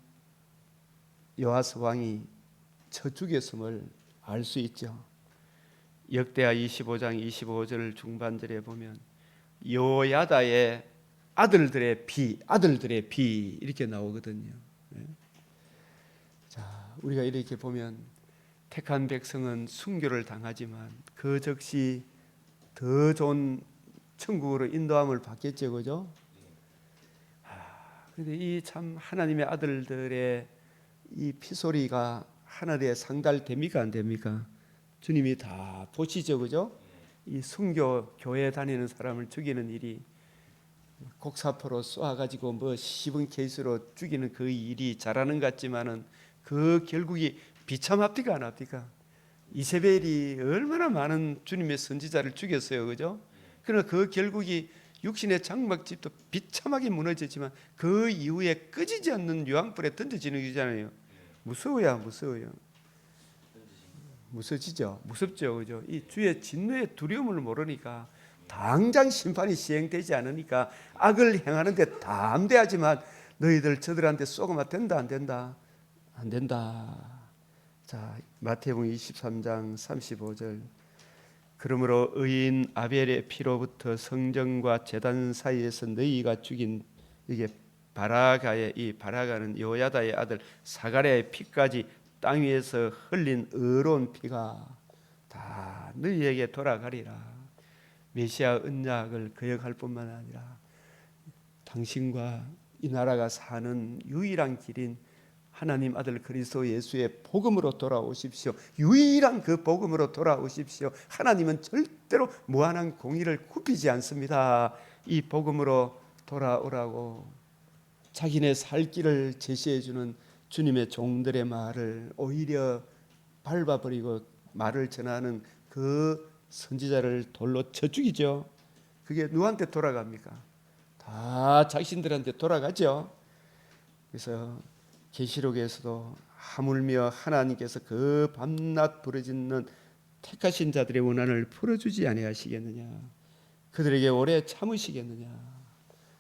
요아스 왕이 쳐 죽였음을 알 수 있죠. 역대하 25장 25절 중반절에 보면 요야다의 아들들의 비 이렇게 나오거든요. 네. 자, 우리가 이렇게 보면 택한 백성은 순교를 당하지만 그 즉시 더 좋은 천국으로 인도함을 받겠죠, 그죠? 그런데 이 참 하나님의 아들들의 이 피소리가 하늘에 상달됩니까, 안 됩니까? 주님이 다 보시죠, 그죠? 이 순교 교회 다니는 사람을 죽이는 일이 곡사포로 쏘아가지고 뭐 씹은 케이스로 죽이는 그 일이 잘하는 것 같지만은 그 결국이 비참합니까, 안 합니까? 이세벨이 얼마나 많은 주님의 선지자를 죽였어요, 그죠? 그러나 그 결국이 육신의 장막집도 비참하게 무너지지만 그 이후에 꺼지지 않는 유황불에 던져지는 거잖아요. 무서워요. 무서지죠. 무섭죠, 그죠? 이 주의 진노의 두려움을 모르니까 당장 심판이 시행되지 않으니까 악을 행하는데 담대하지만 너희들 저들한테 쏘고만 된다, 안 된다? 안 된다. 자, 마태복음 23장 35절. 그러므로 의인 아벨의 피로부터 성전과 제단 사이에서 너희가 죽인 이게 바라가의 이 바라가는 요야다의 아들 사가랴의 피까지 땅 위에서 흘린 의로운 피가 다 너희에게 돌아가리라. 메시아 언약을 거역할 뿐만 아니라 당신과 이 나라가 사는 유일한 길인 하나님 아들 그리스도 예수의 복음으로 돌아오십시오. 유일한 그 복음으로 돌아오십시오. 하나님은 절대로 무한한 공의를 굽히지 않습니다. 이 복음으로 돌아오라고 자기네 살 길을 제시해 주는 주님의 종들의 말을 오히려 밟아버리고 말을 전하는 그 선지자를 돌로 쳐 죽이죠. 그게 누구한테 돌아갑니까? 다 자신들한테 돌아가죠. 그래서 계시록에서도 하물며 하나님께서 그 밤낮 부르짖는 택하신 자들의 원한을 풀어주지 아니하시겠느냐, 그들에게 오래 참으시겠느냐,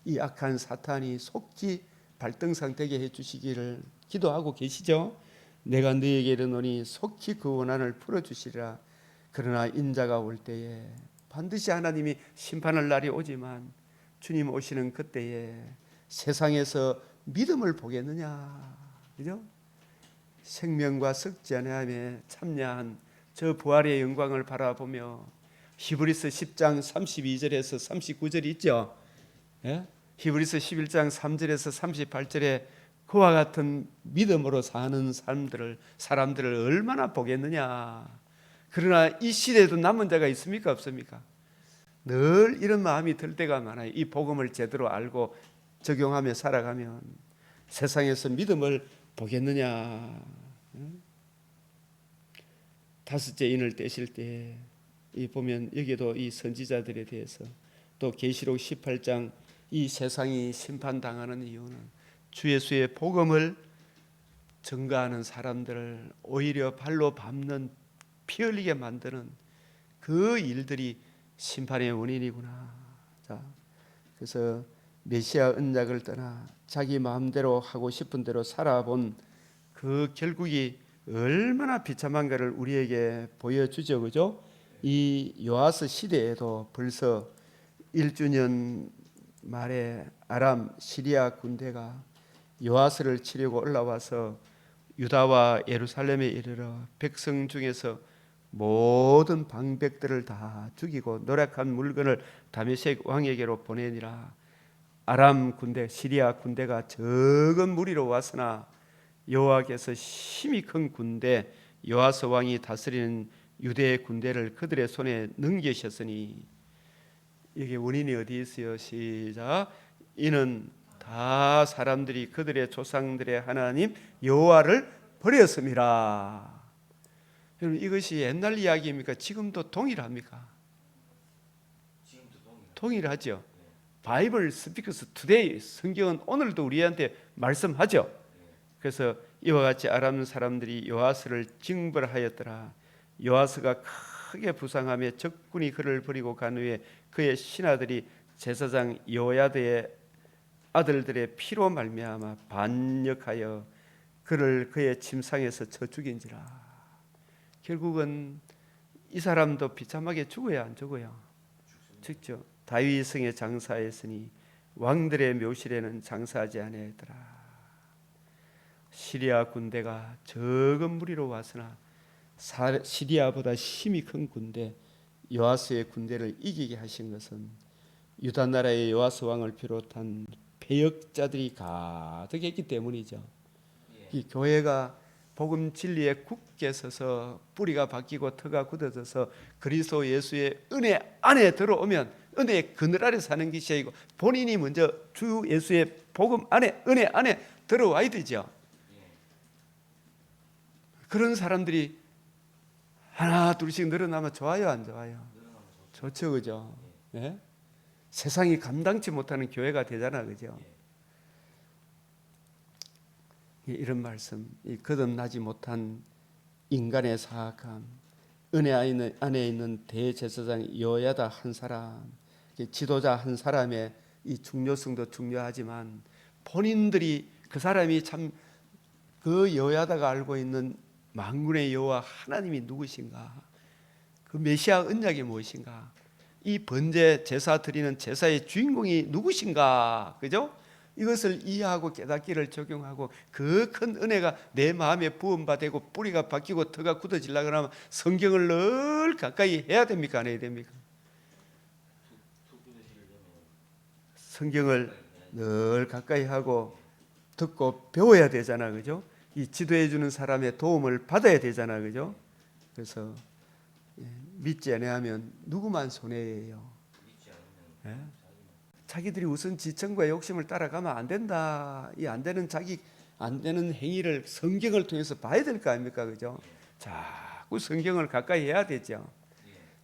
이 악한 사탄이 속히 발등상되게 해주시기를 기도하고 계시죠. 내가 너에게 이르노니 속히 그 원한을 풀어주시리라. 그러나 인자가 올 때에 반드시 하나님이 심판할 날이 오지만 주님 오시는 그때에 세상에서 믿음을 보겠느냐, 그죠? 생명과 썩지 아니함에 참여한 저 부활의 영광을 바라보며 히브리서 10장 32절에서 39절이 있죠. 예? 히브리서 11장 3절에서 38절에 그와 같은 믿음으로 사는 사람들을 얼마나 보겠느냐. 그러나 이 시대에도 남은 자가 있습니까, 없습니까? 늘 이런 마음이 들 때가 많아요. 이 복음을 제대로 알고 적용하며 살아가면 세상에서 믿음을 보겠느냐. 다섯째 인을 떼실 때 이 보면 여기도 이 선지자들에 대해서 또 계시록 18장 이 세상이 심판당하는 이유는 주 예수의 복음을 증거하는 사람들을 오히려 발로 밟는 피 흘리게 만드는 그 일들이 심판의 원인이구나. 자, 그래서 메시아 언약을 떠나 자기 마음대로 하고 싶은 대로 살아본 그 결국이 얼마나 비참한가를 우리에게 보여주죠, 그죠? 이 요아스 시대에도 벌써 1주년 말에 아람 시리아 군대가 요아스를 치려고 올라와서 유다와 예루살렘에 이르러 백성 중에서 모든 방백들을 다 죽이고 노력한 물건을 다메섹 왕에게로 보내니라. 아람 군대, 시리아 군대가 적은 무리로 왔으나 여호와께서 힘이 큰 군대 요아스 왕이 다스리는 유대의 군대를 그들의 손에 넘기셨으니, 이게 원인이 어디 있어요? 시작. 이는 다 사람들이 그들의 조상들의 하나님 여호와를 버렸습니다. 여러분, 이것이 옛날 이야기입니까? 지금도 동일합니까? 동일하죠. 바이블 스피커스 투데이, 성경은 오늘도 우리한테 말씀하죠. 그래서 이와 같이 아람 사람들이 요아스를 징벌하였더라. 요아스가 크게 부상하며 적군이 그를 버리고 간 후에 그의 신하들이 제사장 요야드의 아들들의 피로 말미암아 반역하여 그를 그의 침상에서 쳐 죽인지라. 결국은 이 사람도 비참하게 죽어야 안 죽어요? 죽죠. 다윗 성에 장사했으니 왕들의 묘실에는 장사하지 아니하더라. 시리아 군대가 적은 무리로 왔으나 시리아보다 힘이 큰 군대 요아스의 군대를 이기게 하신 것은 유다 나라의 요아스 왕을 비롯한 패역자들이 가득했기 때문이죠. 이 교회가 복음 진리에 굳게 서서 뿌리가 바뀌고 터가 굳어져서 그리스도 예수의 은혜 안에 들어오면 은혜의 그늘 아래 사는 것이 아니고 본인이 먼저 주 예수의 복음 안에 은혜 안에 들어와야 되죠. 그런 사람들이 하나 둘씩 늘어나면 좋아요, 안 좋아요? 좋죠, 그죠? 네? 세상이 감당치 못하는 교회가 되잖아, 그죠? 이런 말씀, 이 거듭나지 못한 인간의 사악함, 은혜 안에 있는 대제사장 여야다 한 사람, 지도자 한 사람의 이 중요성도 중요하지만 본인들이 그 사람이 참 그 여야다가 알고 있는 만군의 여호와 하나님이 누구신가, 그 메시아 언약이 무엇인가, 이 번제 제사 드리는 제사의 주인공이 누구신가, 그죠? 이것을 이해하고 깨닫기를 적용하고 그 큰 은혜가 내 마음에 부음받고 뿌리가 바뀌고 터가 굳어지려고 하면 성경을 늘 가까이 해야 됩니까, 안 해야 됩니까? 성경을 늘 가까이 하고 듣고 배워야 되잖아, 그죠? 이 지도해 주는 사람의 도움을 받아야 되잖아, 그죠? 그래서 믿지 않으면 누구만 손해예요. 예? 자기들이 우선 지청과 욕심을 따라가면 안 된다. 이 안 되는 안 되는 행위를 성경을 통해서 봐야 될 거 아닙니까, 그죠? 자꾸 성경을 가까이 해야 되죠.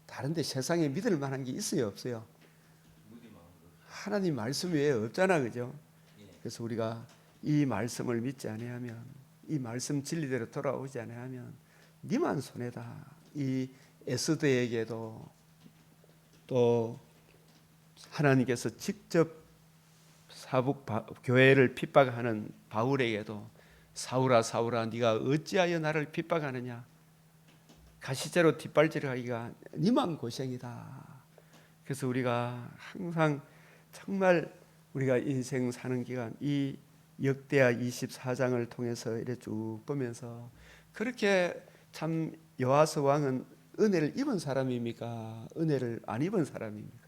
다른데 세상에 믿을 만한 게 있어요, 없어요? 하나님 말씀 외에 없잖아, 그죠? 그래서 우리가 이 말씀을 믿지 않으면, 이 말씀 진리대로 돌아오지 않으면 니만 손해다. 이 에스더에게도 또 하나님께서 직접 사북 교회를 핍박하는 바울에게도 사울아 사울아 네가 어찌하여 나를 핍박하느냐, 가시제로 뒷발질하기가 니만 고생이다. 그래서 우리가 항상 정말 우리가 인생 사는 기간 이 역대하 24장을 통해서 이렇게 쭉 보면서 그렇게 참 여호와스 왕은 은혜를 입은 사람입니까? 은혜를 안 입은 사람입니까?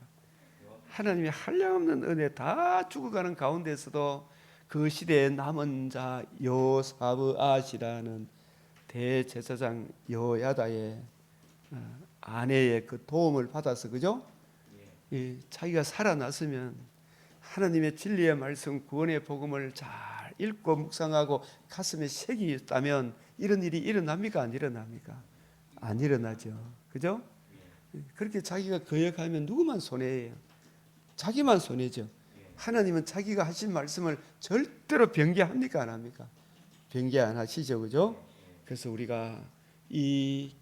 하나님의 한량없는 은혜 다 죽어가는 가운데서도 그 시대의 남은 자 요사브앗이라는 대제사장 여야다의 아내의 그 도움을 받아서, 그죠? 자기가 살아났으면 하나님의 진리의 말씀 구원의 복음을 잘 읽고 묵상하고 가슴에 색이 있다면 이런 일이 일어납니까, 안 일어납니까? 안 일어나죠, 그죠? 그렇게 자기가 거역하면 누구만 손해예요? 자기만 손해죠. 하나님은 자기가 하신 말씀을 절대로 변개합니까, 안 합니까? 변개 안 하시죠, 그죠? 그래서 우리가 이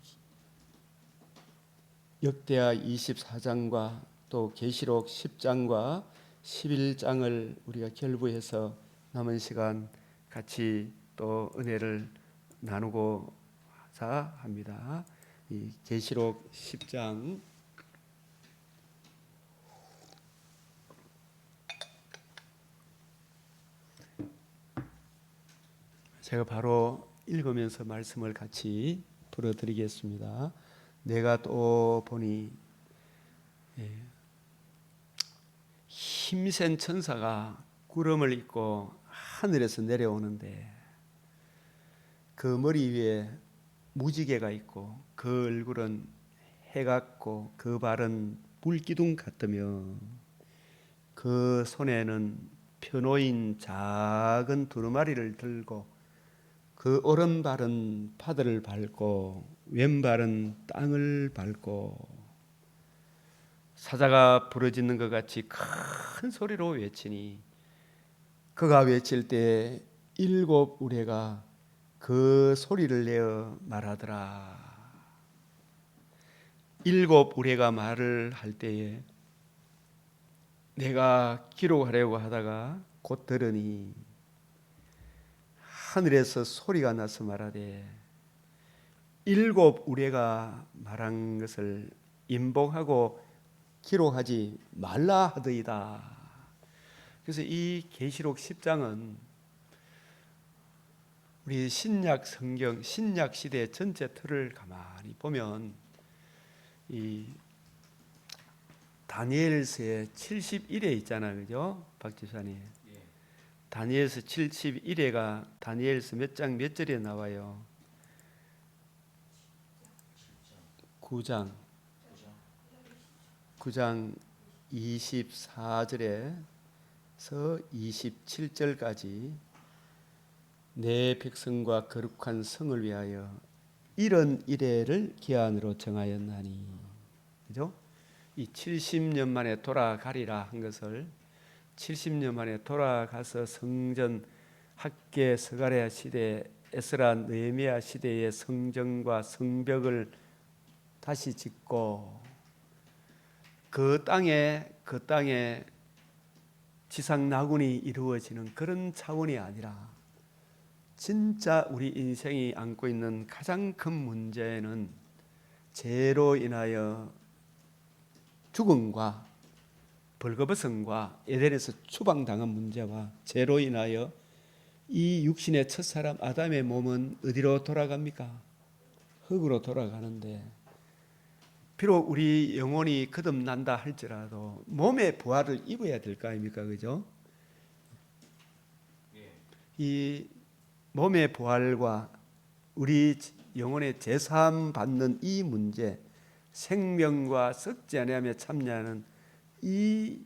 역대하 24장과 또 계시록 10장과 11장을 우리가 결부해서 남은 시간 같이 또 은혜를 나누고자 합니다. 이 계시록 10장 제가 바로 읽으면서 말씀을 같이 풀어드리겠습니다. 내가 또 보니 힘센 천사가 구름을 입고 하늘에서 내려오는데 그 머리 위에 무지개가 있고 그 얼굴은 해 같고 그 발은 불기둥 같으며 그 손에는 펴놓인 작은 두루마리를 들고 그 오른발은 파들을 밟고 왼발은 땅을 밟고 사자가 부르짖는 것 같이 큰 소리로 외치니 그가 외칠 때 7 우레가 그 소리를 내어 말하더라. 7 우레가 말을 할 때에 내가 기록하려고 하다가 곧 들으니 하늘에서 소리가 나서 말하되 일곱 우레가 말한 것을 인복하고 기록하지 말라 하더이다. 그래서 이 계시록 10장은 우리 신약 성경, 신약 시대 전체 틀을 가만히 보면 이 다니엘서의 71회 있잖아요, 그죠, 박 지사님? 다니엘서 71회가 다니엘서 몇 장 몇 절에 나와요? 9장 24절에서 27절까지 내 백성과 거룩한 성을 위하여 이런 이래를 기한으로 정하였나니, 그죠? 이 70년 만에 돌아가리라 한 것을 70년 만에 돌아가서 성전 학개 스가랴 시대, 에스라 느헤미야 시대의 성전과 성벽을 다시 짓고 그 땅에 지상 낙원이 이루어지는 그런 차원이 아니라 진짜 우리 인생이 안고 있는 가장 큰 문제는 죄로 인하여 죽음과 벌거벗음과 에덴에서 추방당한 문제와 죄로 인하여 이 육신의 첫사람 아담의 몸은 어디로 돌아갑니까? 흙으로 돌아가는데, 비록 우리 영혼이 거듭난다 할지라도 몸의 부활을 입어야 될 거 아닙니까? 그죠? 이 몸의 부활과 우리 영혼의 재산 받는 이 문제, 생명과 썩지 아니하며 참여하는 이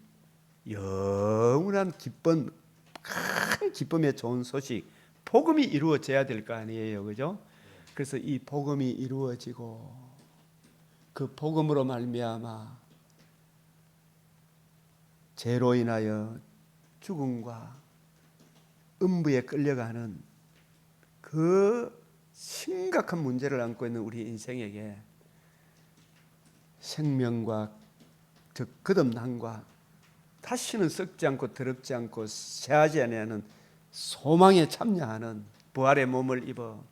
영원한 기쁨, 큰 기쁨의 좋은 소식, 복음이 이루어져야 될 거 아니에요, 그죠? 그래서 이 복음이 이루어지고 그 복음으로 말미암아 죄로 인하여 죽음과 음부에 끌려가는 그 심각한 문제를 안고 있는 우리 인생에게 생명과 즉 거듭남과 다시는 썩지 않고 더럽지 않고 새하지 아니하는 소망에 참여하는 부활의 몸을 입어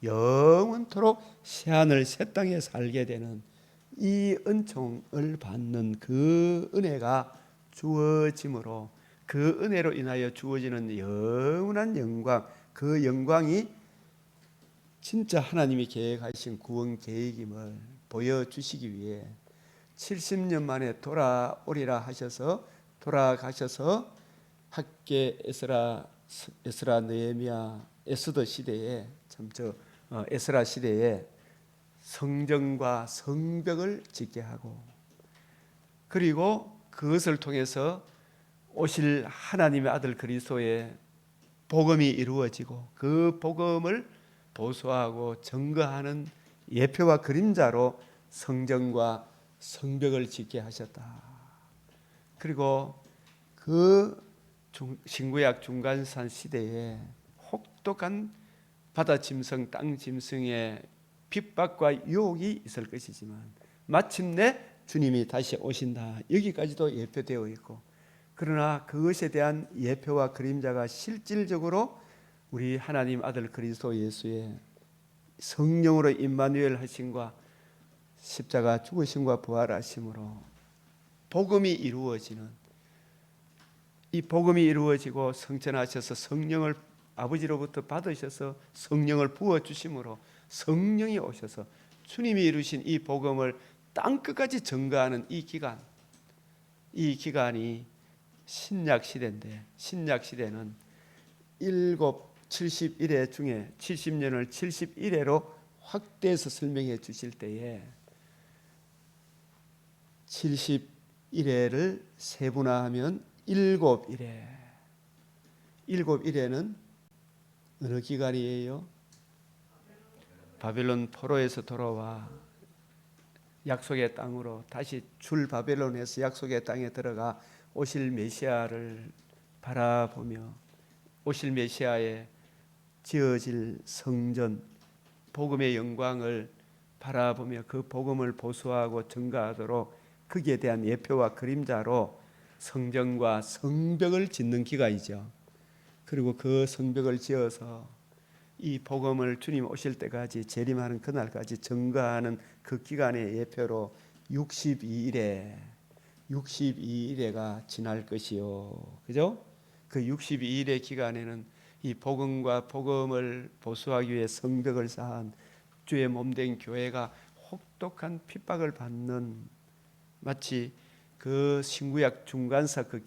영원토록 새하늘 새 땅에 살게 되는 이 은총을 받는 그 은혜가 주어짐으로, 그 은혜로 인하여 주어지는 영원한 영광, 그 영광이 진짜 하나님이 계획하신 구원 계획임을 보여주시기 위해 70년 만에 돌아오리라 하셔서 돌아가셔서 학개 에스라 느헤미야 에스더 시대에 에스라 시대에 성전과 성벽을 짓게 하고, 그리고 그것을 통해서 오실 하나님의 아들 그리스도의 복음이 이루어지고 그 복음을 보수하고 증거하는 예표와 그림자로 성전과 성벽을 짓게 하셨다. 그리고 그 신구약 중간산 시대에 혹독한 바다 짐승, 땅 짐승의 핍박과 유혹이 있을 것이지만 마침내 주님이 다시 오신다, 여기까지도 예표되어 있고, 그러나 그것에 대한 예표와 그림자가 실질적으로 우리 하나님 아들 그리스도 예수의 성령으로 임마누엘 하심과 십자가 죽으심과 부활하심으로 복음이 이루어지는, 이 복음이 이루어지고 성천하셔서 성령을 아버지로부터 받으셔서 성령을 부어주심으로 성령이 오셔서 주님이 이루신 이 복음을 땅끝까지 증거하는 이 기간이 신약 시대인데, 신약 시대는 71회 중에 70년을 71회로 확대해서 설명해 주실 때에 71회를 세분화하면 7일에, 7일에는 어느 기간이에요? 바벨론 포로에서 돌아와 약속의 땅으로 다시 출 바벨론에서 약속의 땅에 들어가 오실 메시아를 바라보며 오실 메시아의 지어질 성전, 복음의 영광을 바라보며 그 복음을 보수하고 증거하도록 거기에 대한 예표와 그림자로 성전과 성벽을 짓는 기간이죠. 그리고 그 성벽을 지어서 이 복음을 주님 오실 때까지 재림하는 그날까지 증거하는 그 기간의 예표로 62일에가 지날 것이요. 그죠? 그 62일의 기간에는 이 복음과 복음을 보수하기 위해 성벽을 쌓은 주의 몸된 교회가 혹독한 핍박을 받는, 마치 그 신구약 중간사 그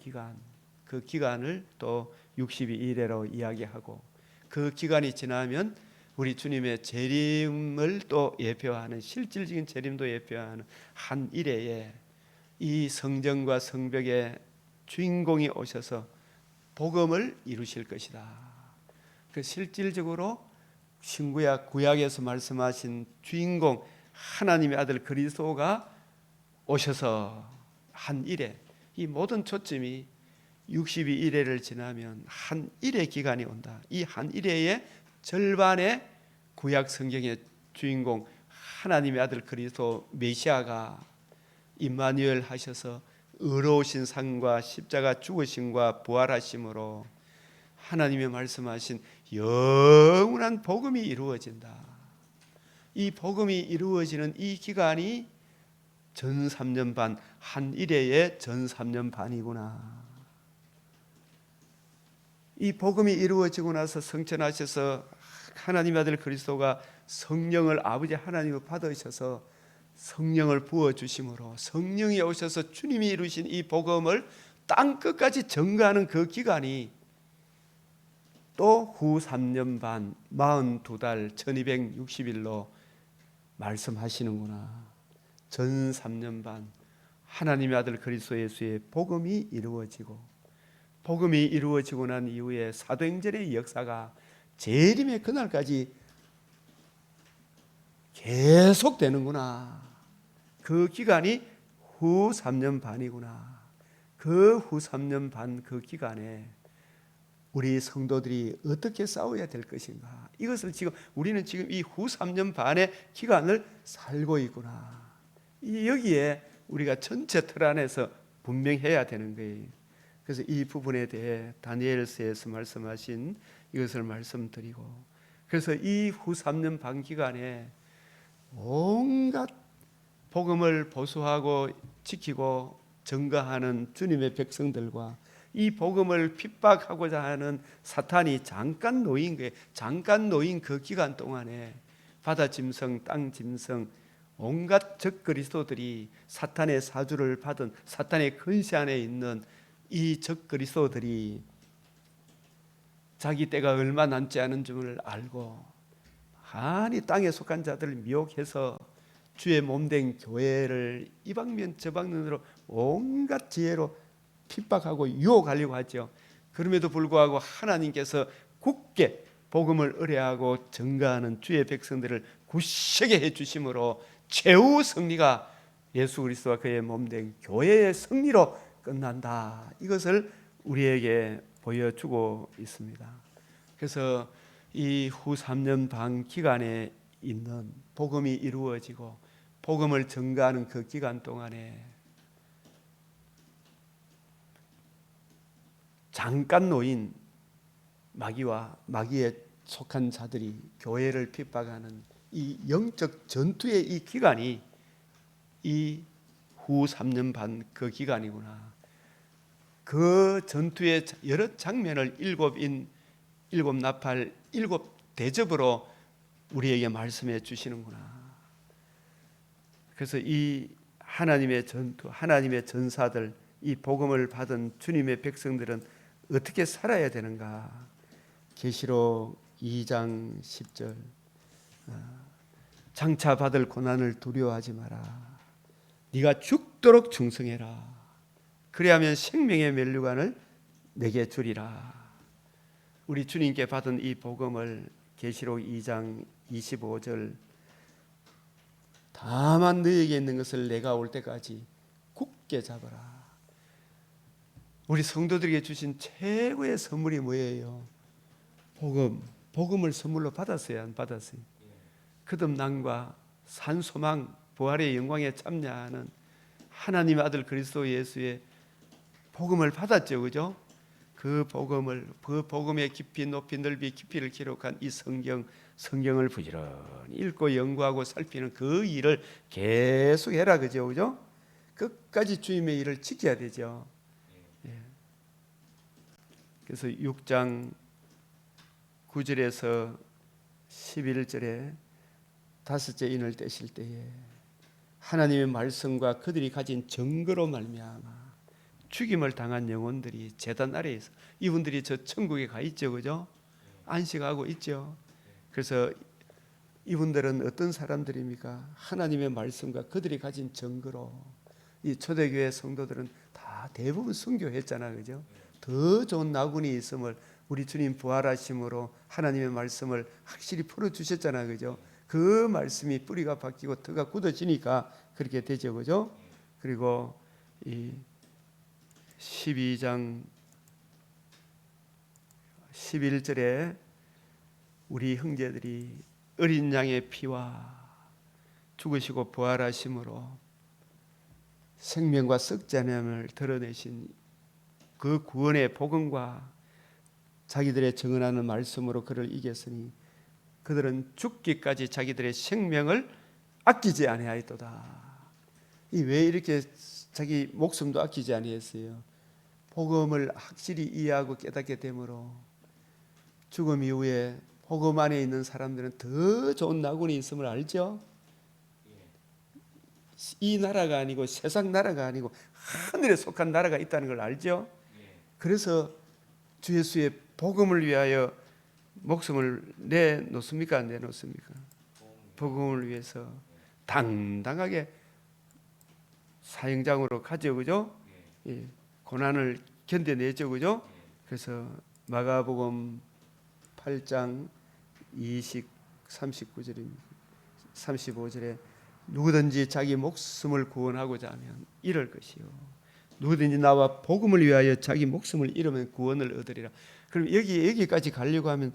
기간을 또 62일에로 이야기하고, 그 기간이 지나면 우리 주님의 재림을 또 예표하는, 실질적인 재림도 예표하는 한 일회에 이 성전과 성벽의 주인공이 오셔서 복음을 이루실 것이다. 그 실질적으로 신구약 구약에서 말씀하신 주인공 하나님의 아들 그리스도가 오셔서 한 일회, 이 모든 초점이 62일회를 지나면 한 일회 기간이 온다. 이 한 일회의 절반의 구약 성경의 주인공 하나님의 아들 그리스도 메시아가 임마누엘 하셔서 의로우신 상과 십자가 죽으심과 부활하심으로 하나님의 말씀하신 영원한 복음이 이루어진다. 이 복음이 이루어지는 이 기간이 전 3년 반, 한 일회의 전 3년 반이구나. 이 복음이 이루어지고 나서 성천하셔서 하나님의 아들 그리스도가 성령을 아버지 하나님을 받으셔서 성령을 부어주심으로 성령이 오셔서 주님이 이루신 이 복음을 땅 끝까지 전가하는 그 기간이 또 후 3년 반 42달 1260일로 말씀하시는구나. 전 3년 반 하나님의 아들 그리스도 예수의 복음이 이루어지고, 복음이 이루어지고 난 이후에 사도행전의 역사가 재림의 그날까지 계속되는구나. 그 기간이 후 3년 반이구나. 그 후 3년 반 그 기간에 우리 성도들이 어떻게 싸워야 될 것인가, 이것을 우리는 지금 이 후 3년 반의 기간을 살고 있구나. 여기에 우리가 전체 틀 안에서 분명해야 되는 거예요. 그래서 이 부분에 대해 다니엘서에서 말씀하신 이것을 말씀드리고, 그래서 이 후 3년 반 기간에 온갖 복음을 보수하고 지키고 증거하는 주님의 백성들과 이 복음을 핍박하고자 하는 사탄이 잠깐 놓인 거예요. 잠깐 놓인 그 기간 동안에 바다 짐승, 땅 짐승, 온갖 적그리스도들이 사탄의 사주를 받은, 사탄의 근시 안에 있는 이 적그리스도들이 자기 때가 얼마 남지 않은 줄을 알고 많이 땅에 속한 자들을 미혹해서 주의 몸된 교회를 이방면 저방면으로 온갖 지혜로 핍박하고 유혹하려고 하죠. 그럼에도 불구하고 하나님께서 굳게 복음을 의뢰하고 증거하는 주의 백성들을 굳세게 해주심으로 최후 승리가 예수 그리스도와 그의 몸된 교회의 승리로 끝난다. 이것을 우리에게 보여주고 있습니다. 그래서 이 후 3년 반 기간에 있는 복음이 이루어지고 복음을 증거하는 그 기간 동안에 잠깐 놓인 마귀와 마귀에 속한 자들이 교회를 핍박하는 이 영적 전투의 이 기간이 이 후 3년 반 그 기간이구나. 그 전투의 여러 장면을 일곱 나팔, 일곱 대접으로 우리에게 말씀해 주시는구나. 그래서 이 하나님의 전투, 하나님의 전사들, 이 복음을 받은 주님의 백성들은 어떻게 살아야 되는가? 계시록 2장 10절, 장차 받을 고난을 두려워하지 마라. 네가 죽도록 충성해라. 그리하면 생명의 면류관을 내게 주리라. 우리 주님께 받은 이 복음을 계시록 2장 25절, 다만 너에게 있는 것을 내가 올 때까지 굳게 잡아라. 우리 성도들에게 주신 최고의 선물이 뭐예요? 복음을 선물로 받았어요, 안 받았어요? 거듭남과 산소망, 부활의 영광에 참여하는 하나님의 아들 그리스도 예수의 복음을 받았죠, 그죠? 그 복음의 깊이 높이 넓이 깊이를 기록한 이 성경을 부지런히 읽고 연구하고 살피는 그 일을 계속 해라, 그죠? 끝까지 주님의 일을 지켜야 되죠. 예. 그래서 6장 9절에서 11절에 다섯째 인을 떼실 때에 하나님의 말씀과 그들이 가진 증거로 말미암아 죽임을 당한 영혼들이 제단 아래에서, 이분들이 저 천국에 가 있죠, 그죠? 안식하고 있죠. 그래서 이분들은 어떤 사람들입니까? 하나님의 말씀과 그들이 가진 증거로, 이 초대교회 성도들은 다 대부분 순교했잖아, 그죠? 더 좋은 나군이 있음을, 우리 주님 부활하심으로 하나님의 말씀을 확실히 풀어주셨잖아, 그죠? 그 말씀이 뿌리가 바뀌고 터가 굳어지니까 그렇게 되죠, 그죠? 그리고 이 12장 11절에 우리 형제들이 어린 양의 피와 죽으시고 부활하심으로 생명과 썩지 않음을 드러내신 그 구원의 복음과 자기들의 증언하는 말씀으로 그를 이겼으니 그들은 죽기까지 자기들의 생명을 아끼지 아니하였도다. 왜 이렇게 자기 목숨도 아끼지 아니했어요? 복음을 확실히 이해하고 깨닫게 되므로 죽음 이후에 복음 안에 있는 사람들은 더 좋은 나군이 있음을 알죠? 이 나라가 아니고 세상 나라가 아니고 하늘에 속한 나라가 있다는 걸 알죠? 그래서 주 예수의 복음을 위하여 목숨을 내놓습니까? 안 내놓습니까? 복음을 위해서 당당하게 사형장으로 가죠, 그죠? 예, 고난을 견뎌내죠, 그죠? 그래서 마가복음 8장 39절입니다. 35절에 누구든지 자기 목숨을 구원하고자 하면 잃을 것이요, 누구든지 나와 복음을 위하여 자기 목숨을 잃으면 구원을 얻으리라. 그럼 여기까지 가려고 하면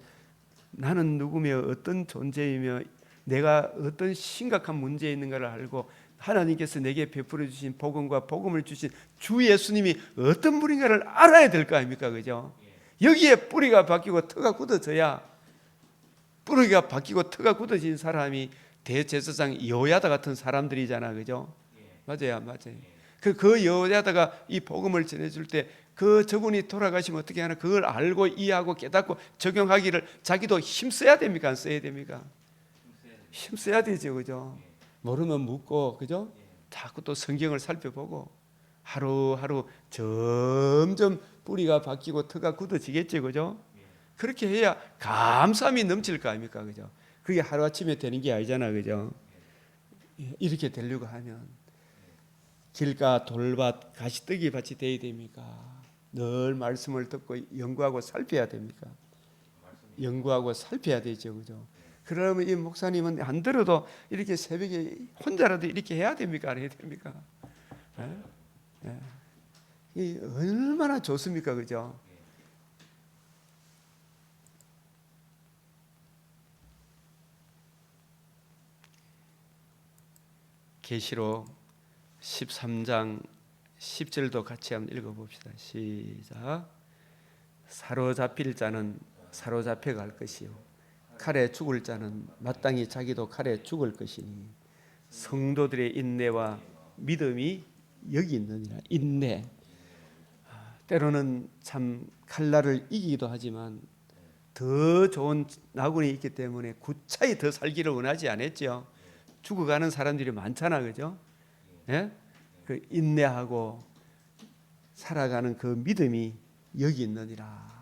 나는 누구며 어떤 존재이며 내가 어떤 심각한 문제에 있는가를 알고 하나님께서 내게 베풀어 주신 복음과 복음을 주신 주 예수님이 어떤 분인가를 알아야 될 거 아닙니까, 그죠? 여기에 뿌리가 바뀌고 터가 굳어져야, 뿌리가 바뀌고 터가 굳어진 사람이 대제사장 여호야다 같은 사람들이잖아, 그죠? 맞아요. 그 여호야다가 이 복음을 전해줄 때 저분이 돌아가시면 어떻게 하나, 그걸 알고 이해하고 깨닫고 적용하기를 자기도 힘써야 됩니까? 안 써야 됩니까? 힘써야 되죠, 그죠? 모르면 묻고, 그죠? 자꾸 또 성경을 살펴보고 하루하루 점점 뿌리가 바뀌고 터가 굳어지겠죠, 그죠? 그렇게 해야 감사함이 넘칠 거 아닙니까, 그죠? 그게 하루아침에 되는 게 아니잖아, 그죠? 이렇게 되려고 하면 길가 돌밭 가시떡이 밭이 돼야 됩니까? 늘 말씀을 듣고 연구하고 살펴야 됩니까? 연구하고 살펴야 되죠, 그죠? 그러면 이 목사님은 안 들어도 이렇게 새벽에 혼자라도 이렇게 해야 됩니까? 안 해야 됩니까? 이 얼마나 좋습니까, 그죠? 계시록 13장 10절도 같이 한번 읽어봅시다. 시작. 사로잡힐 자는 사로잡혀 갈 것이요, 칼에 죽을 자는 마땅히 자기도 칼에 죽을 것이니 성도들의 인내와 믿음이 여기 있느니라. 인내. 때로는 참 칼날을 이기기도 하지만 더 좋은 나군이 있기 때문에 구차히 더 살기를 원하지 않았죠. 죽어가는 사람들이 많잖아, 그죠? 예? 그 인내하고 살아가는 그 믿음이 여기 있느니라.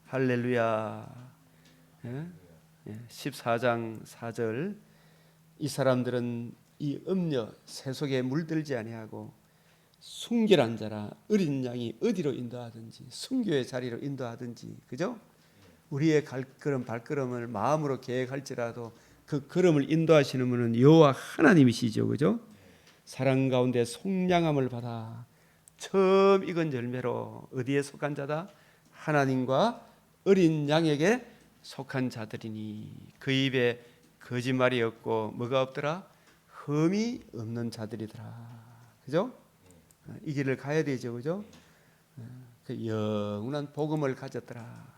할렐루야. 예? 14장 4절, 이 사람들은 이 음녀 새 속에 물들지 아니하고 순결한 자라 어린 양이 어디로 인도하든지 순교의 자리로 인도하든지, 그죠? 우리의 발걸음을 마음으로 계획할지라도 그 걸음을 인도하시는 분은 여호와 하나님이시죠, 그죠? 사랑 가운데 속량함을 받아 처음 익은 열매로 어디에 속한 자다? 하나님과 어린 양에게 속한 자들이니 그 입에 거짓말이 없고 뭐가 없더라? 흠이 없는 자들이더라, 그죠? 이 길을 가야 되죠, 그죠? 그 영원한 복음을 가졌더라.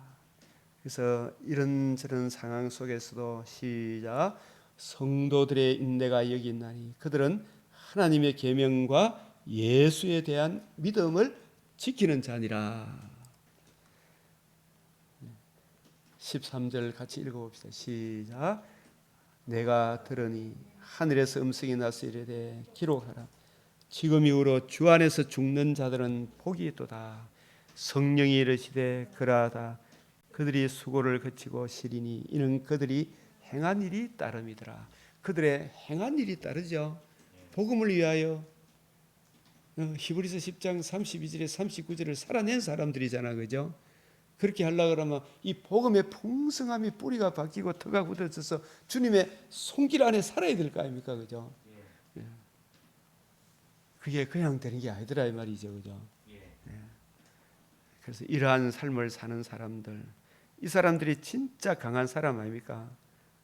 그래서 이런저런 상황 속에서도 시작 성도들의 인내가 여기 있나니 그들은 하나님의 계명과 예수에 대한 믿음을 지키는 자니라. 13절 같이 읽어봅시다. 시작. 내가 들으니 하늘에서 음성이 나서 이르되 기록하라. 지금 이후로 주 안에서 죽는 자들은 복이 있도다. 성령이 이르시되 그러하다. 그들이 수고를 거치고 시리니 이는 그들이 행한 일이 따름이더라. 그들의 행한 일이 따르죠. 복음을 위하여 히브리서 10장 32절에 39절을 살아낸 사람들이잖아. 그죠? 그렇게 하려고 그러면 이 복음의 풍성함이 뿌리가 박히고 터가 굳어져서 주님의 손길 안에 살아야 될 거 아닙니까? 그죠? 예. 그게 그냥 되는 게 아니더라 이 말이죠. 그죠? 예. 그래서 이러한 삶을 사는 사람들, 이 사람들이 진짜 강한 사람 아닙니까?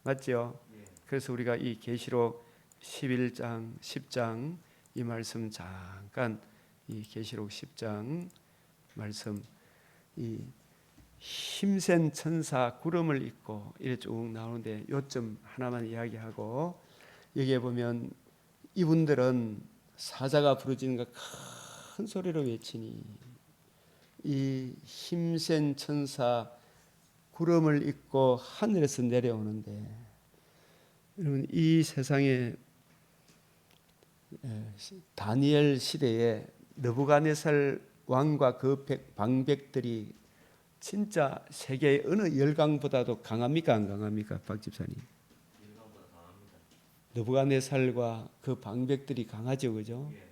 맞죠? 예. 그래서 우리가 이 계시록 11장, 10장 이 말씀 잠깐 이 계시록 10장 말씀 이 힘센 천사 구름을 입고 이렇게 쭉 나오는데 요점 하나만 이야기하고 여기에 보면 이분들은 사자가 부르짖는 것 큰 소리로 외치니 이 힘센 천사 구름을 입고 하늘에서 내려오는데 여러분 이 세상에 다니엘 시대에 느부갓네살 왕과 그 방백들이 진짜 세계의 어느 열강보다도 강합니까 안 강합니까 박 집사님? 열강보다 강합니다. 느부갓네살과 그 방백들이 강하죠, 그죠? 예.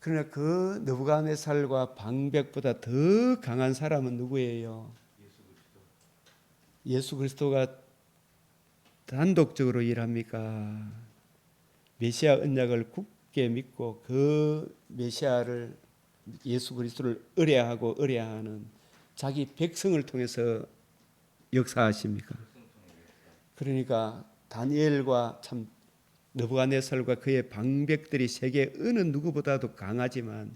그러나 그 느부갓네살과 방백보다 더 강한 사람은 누구예요? 예수 그리스도가 단독적으로 일합니까? 메시아 언약을 굳게 믿고 그 메시아를 예수 그리스도를 의뢰하고 의뢰하는 자기 백성을 통해서 역사하십니까? 그러니까 다니엘과 참 느부갓네살과 그의 방백들이 세계 어느 누구보다도 강하지만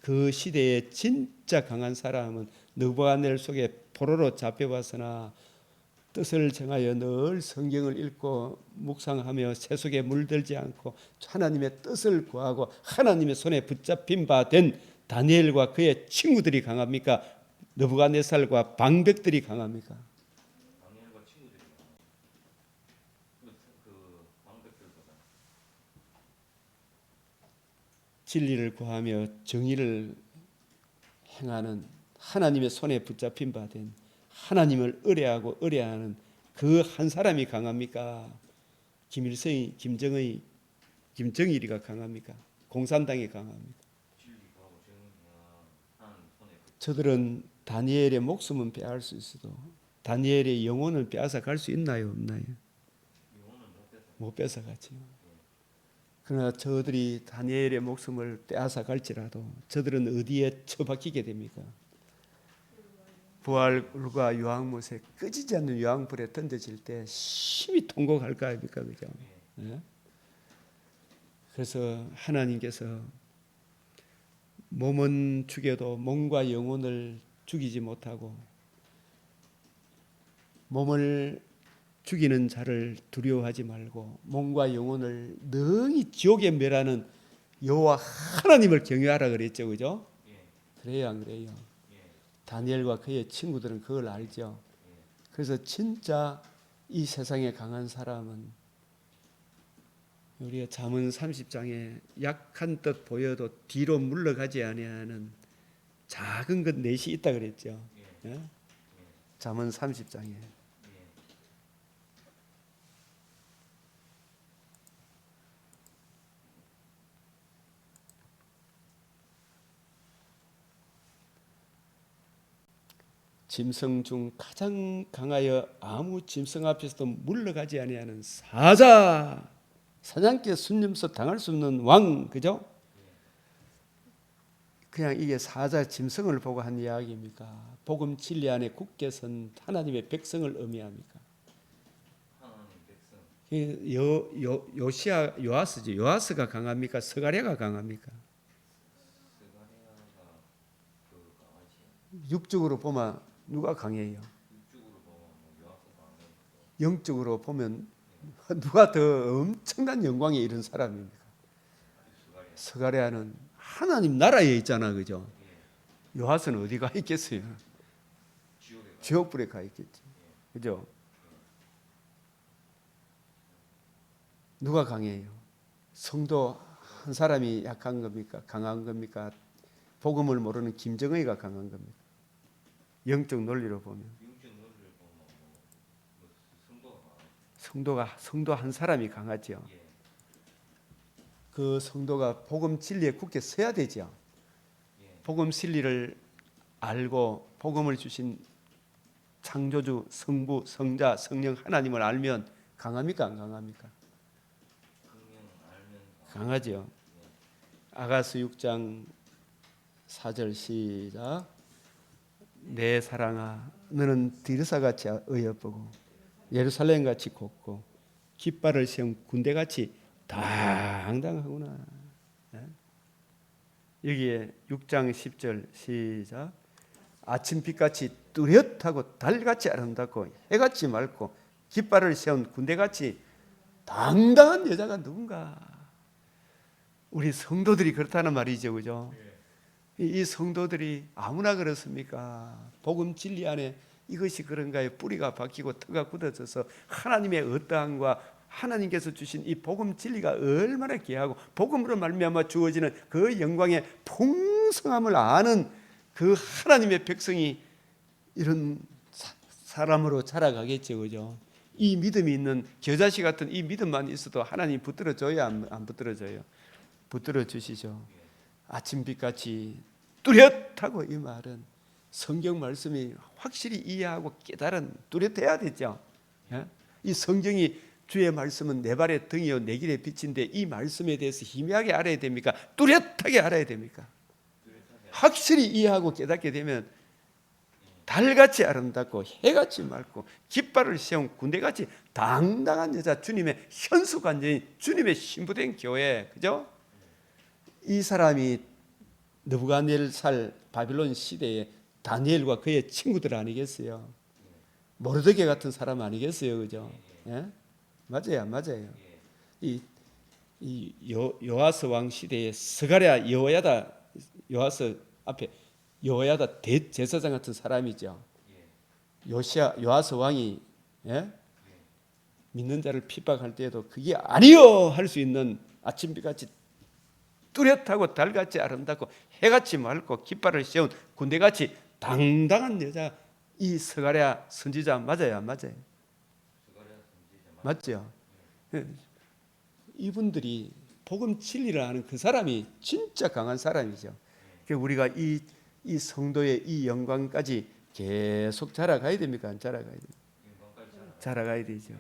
그 시대에 진짜 강한 사람은 느부갓네살 속에 포로로 잡혀왔으나 뜻을 정하여 늘 성경을 읽고 묵상하며 세속에 물들지 않고 하나님의 뜻을 구하고 하나님의 손에 붙잡힌 바 된 다니엘과 그의 친구들이 강합니까? 느부갓네살과 방백들이 강합니까? 다니엘과 친구들이 그 방백들보다 진리를 구하며 정의를 행하는 하나님의 손에 붙잡힌 바 된 하나님을 의뢰하고 의뢰하는 그 한 사람이 강합니까? 김일성이, 김정일이가 강합니까? 공산당이 강합니까? 저들은 다니엘의 목숨은 빼앗을 수 있어도 다니엘의 영혼을 빼앗아 갈 수 있나요? 없나요? 못 뺏어 가죠. 그러나 저들이 다니엘의 목숨을 빼앗아 갈지라도 저들은 어디에 처박히게 됩니까? 부활과 유황못에 끄지지 않는 유황불에 던져질 때 심히 통곡할 거 아닙니까? 그죠? 네? 그래서 하나님께서 몸은 죽여도 몸과 영혼을 죽이지 못하고 몸을 죽이는 자를 두려워하지 말고 몸과 영혼을 능히 지옥에 멸하는 여호와 하나님을 경외하라 그랬죠. 그죠? 그래요, 안 그래요? 다니엘과 그의 친구들은 그걸 알죠. 그래서 진짜 이 세상에 강한 사람은 우리가 잠언 30장에 약한 뜻 보여도 뒤로 물러가지 아니하는 작은 것 넷이 있다 그랬죠. 예? 잠언 30장에. 짐승 중 가장 강하여 아무 짐승 앞에서도 물러가지 아니하는 사자, 사장께 순념서 당할 수 없는 왕, 그죠? 그냥 이게 사자 짐승을 보고 한 이야기입니까? 복음 진리 안에 굳게 선 하나님의 백성을 의미합니까? 하나님 백성. 요아스죠. 요아스가 강합니까? 스가랴가 강합니까? 스가랴가 육적으로 보면 누가 강해요? 영적으로 보면 누가 더 엄청난 영광에 이른 사람입니까? 스가랴는 하나님 나라에 있잖아, 그죠? 요하스는 어디 가 있겠어요? 지옥불에 가 있겠지, 그죠? 누가 강해요? 성도 한 사람이 약한 겁니까? 강한 겁니까? 복음을 모르는 김정의가 강한 겁니까? 영적 논리로 보면 성도 한 사람이 강하죠. 그 성도가 복음 진리에 굳게 서야 되죠. 복음 진리를 알고 복음을 주신 창조주, 성부, 성자, 성령 하나님을 알면 강합니까? 안 강합니까? 강하죠. 아가서 6장 4절 시작. 내 사랑아, 너는 디르사같이 어여쁘고 예루살렘같이 곱고 깃발을 세운 군대같이 당당하구나. 여기에 6장 10절 시작. 아침빛같이 뚜렷하고 달같이 아름답고 해같이 맑고 깃발을 세운 군대같이 당당한 여자가 누군가? 우리 성도들이 그렇다는 말이죠, 그죠? 이 성도들이 아무나 그렇습니까? 복음 진리 안에 이것이 그런가요? 뿌리가 박히고 터가 굳어져서 하나님의 어떠함과 하나님께서 주신 이 복음 진리가 얼마나 귀하고 복음으로 말미암아 주어지는 그 영광의 풍성함을 아는 그 하나님의 백성이 이런 사람으로 자라가겠죠, 그죠? 이 믿음이 있는 겨자씨 같은 이 믿음만 있어도 하나님 붙들어줘요, 안 붙들어줘요? 붙들어 주시죠. 아침빛같이 뚜렷하고, 이 말은 성경 말씀이 확실히 이해하고 깨달은 뚜렷해야 되죠. 이 성경이 주의 말씀은 내 발의 등이요 내 길의 빛인데 이 말씀에 대해서 희미하게 알아야 됩니까? 뚜렷하게 알아야 됩니까? 확실히 이해하고 깨닫게 되면 달같이 아름답고 해같이 맑고 깃발을 세운 군대같이 당당한 여자, 주님의 현수관제인 주님의 신부된 교회, 그죠? 이 사람이 느부갓네살 바빌론 시대에 다니엘과 그의 친구들 아니겠어요? 모르드게 같은 사람 아니겠어요, 그죠? 예? 맞아요, 안 맞아요? 이 요아스 왕 시대에 스가랴 여호야다, 요아스 앞에 여호야다 대제사장 같은 사람이죠. 요아스 왕이 믿는 자를 핍박할 때에도 그게 아니요 할 수 있는 아침빛같이 뚜렷하고 달같이 아름답고 해같이 맑고 깃발을 세운 군대같이 당당한 여자, 이 스가랴 선지자 맞아요, 안 맞아요? 맞죠? 이분들이 복음 진리를 아는 그 사람이 진짜 강한 사람이죠. 우리가 이 성도의 이 영광까지 계속 자라가야 됩니까? 안 자라가야 됩니까? 자라가야 되죠.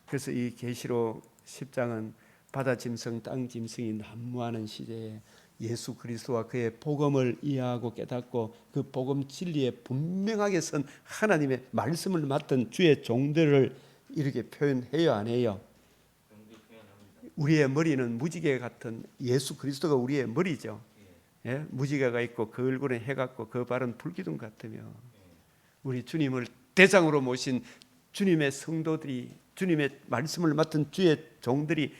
그래서 이 계시록 10장은 바다 짐승, 땅 짐승이 난무하는 시대에 예수 그리스도와 그의 복음을 이해하고 깨닫고 그 복음 진리에 분명하게 선 하나님의 말씀을 맡은 주의 종들을 이렇게 표현해요, 안 해요? 우리의 머리는 무지개 같은 예수 그리스도가 우리의 머리죠. 예? 무지개가 있고 그 얼굴에 해 같고 그 발은 불기둥 같으며, 우리 주님을 대장으로 모신 주님의 성도들이, 주님의 말씀을 맡은 주의 종들이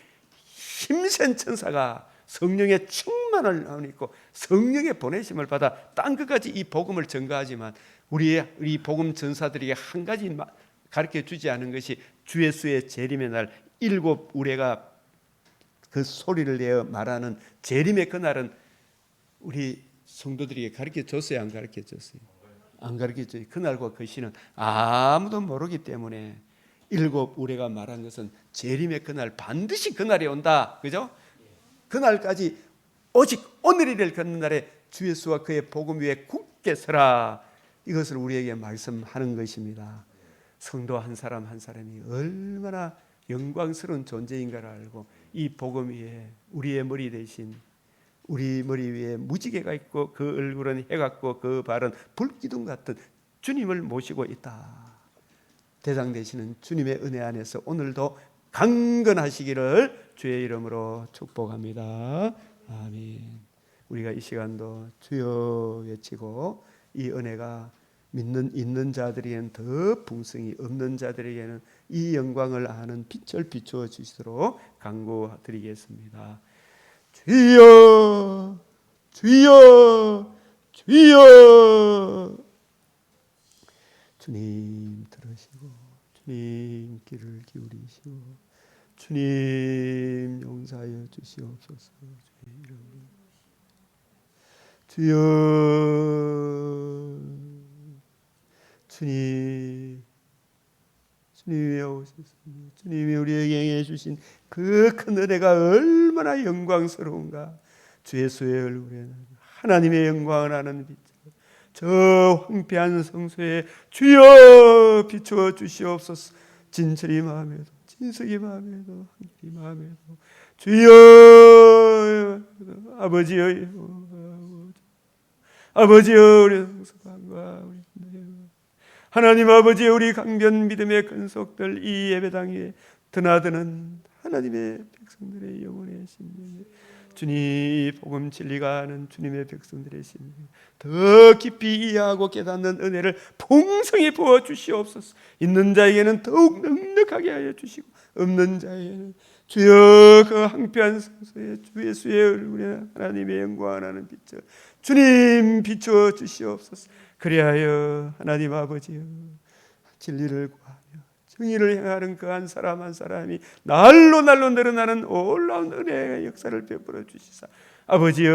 힘센 천사가 성령의 충만을 하고 성령의 보내심을 받아 땅 끝까지 이 복음을 전가하지만 우리 복음 전사들에게 한 가지 가르쳐 주지 않은 것이 주 예수의 재림의 날 일곱 우레가 그 소리를 내어 말하는 재림의 그날은 우리 성도들에게 가르쳐 줬어요, 안 가르쳐 줬어요? 안 가르쳐 줬어요. 그날과 그 시는 아무도 모르기 때문에 일곱 우레가 말한 것은 재림의 그날, 반드시 그날이 온다, 그죠? 그날까지 오직 오늘이 될 그 날에 주 예수와 그의 복음 위에 굳게 서라, 이것을 우리에게 말씀하는 것입니다. 성도 한 사람 한 사람이 얼마나 영광스러운 존재인가를 알고 이 복음 위에 우리의 머리 대신 우리 머리 위에 무지개가 있고 그 얼굴은 해 같고 그 발은 불기둥 같은 주님을 모시고 있다. 대장 되시는 주님의 은혜 안에서 오늘도 강건하시기를 주의 이름으로 축복합니다. 아멘. 우리가 이 시간도 주여 외치고 이 은혜가 있는 자들에게는 더 풍성히, 없는 자들에게는 이 영광을 아는 빛을 비추어 주시도록 간구드리겠습니다. 주여, 주여, 주여. 주님 들으시고, 주님 귀를 기울이시고, 주님 용서하여 주시옵소서. 주여, 주님이 오셨습니다. 주님이 우리에게 행해 주신 그 큰 은혜가 얼마나 영광스러운가. 주 예수의 얼굴에 하나님의 영광을 아는 빛, 저 황폐한 성소에 주여 비추어 주시옵소서. 진철이 마음에도, 진석이 마음에도, 한결이 마음에도 주여. 아버지여, 우리 성서방과 우리 하나님 아버지, 우리 강변 믿음의 근속들 이 예배당 위에 드나드는 하나님의 백성들의 영혼의 심령, 주님 복음 진리가 아는 주님의 백성들의 심령 더 깊이 이해하고 깨닫는 은혜를 풍성히 부어 주시옵소서. 있는 자에게는 더욱 넉넉하게 하여 주시고, 없는 자에게는 주여 그 황폐한 성소에 주 예수의 얼굴에 하나님의 영광을 아는 빛을 주님 비추어 주시옵소서. 그리하여 하나님 아버지여, 진리를 구하며 정의를 행하는 그 한 사람 한 사람이 날로 늘어나는 놀라운 은혜의 역사를 베풀어 주시사, 아버지여,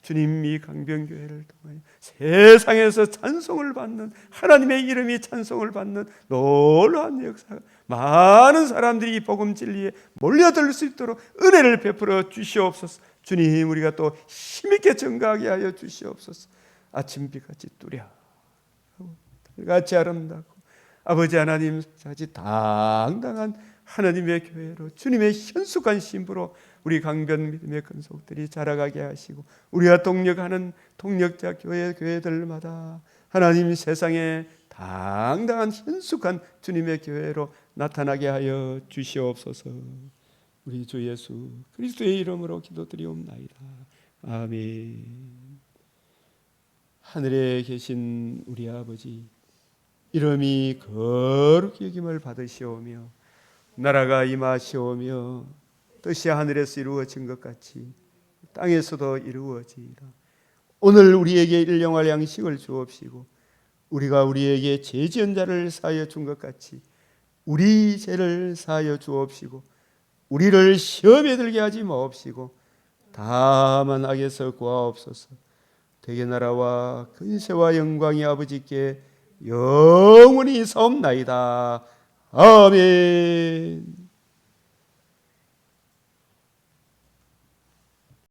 주님이 강변교회를 통하여 세상에서 찬송을 받는, 하나님의 이름이 찬송을 받는 놀라운 역사가 많은 사람들이 이 복음 진리에 몰려들 수 있도록 은혜를 베풀어 주시옵소서. 주님, 우리가 또 힘있게 증거하게 하여 주시옵소서. 아침빛같이 뚜려 같이 아름답고 아버지 하나님 같이 당당한 하나님의 교회로, 주님의 현숙한 신부로 우리 강변 믿음의 근속들이 자라가게 하시고, 우리가 동력하는 동력자 교회들마다 하나님 세상에 당당한 현숙한 주님의 교회로 나타나게 하여 주시옵소서. 우리 주 예수 그리스도의 이름으로 기도드리옵나이다. 아멘. 하늘에 계신 우리 아버지, 이름이 거룩히 여김을 받으시오며 나라가 임하시오며 뜻이 하늘에서 이루어진 것 같이 땅에서도 이루어지이다. 오늘 우리에게 일용할 양식을 주옵시고, 우리가 우리에게 죄 지은 자를 사하여 준 것 같이 우리 죄를 사하여 주옵시고, 우리를 시험에 들게 하지 마옵시고 다만 악에서 구하옵소서. 대개 나라와 근세와 영광이 아버지께 영원히 사옵나이다. 아멘.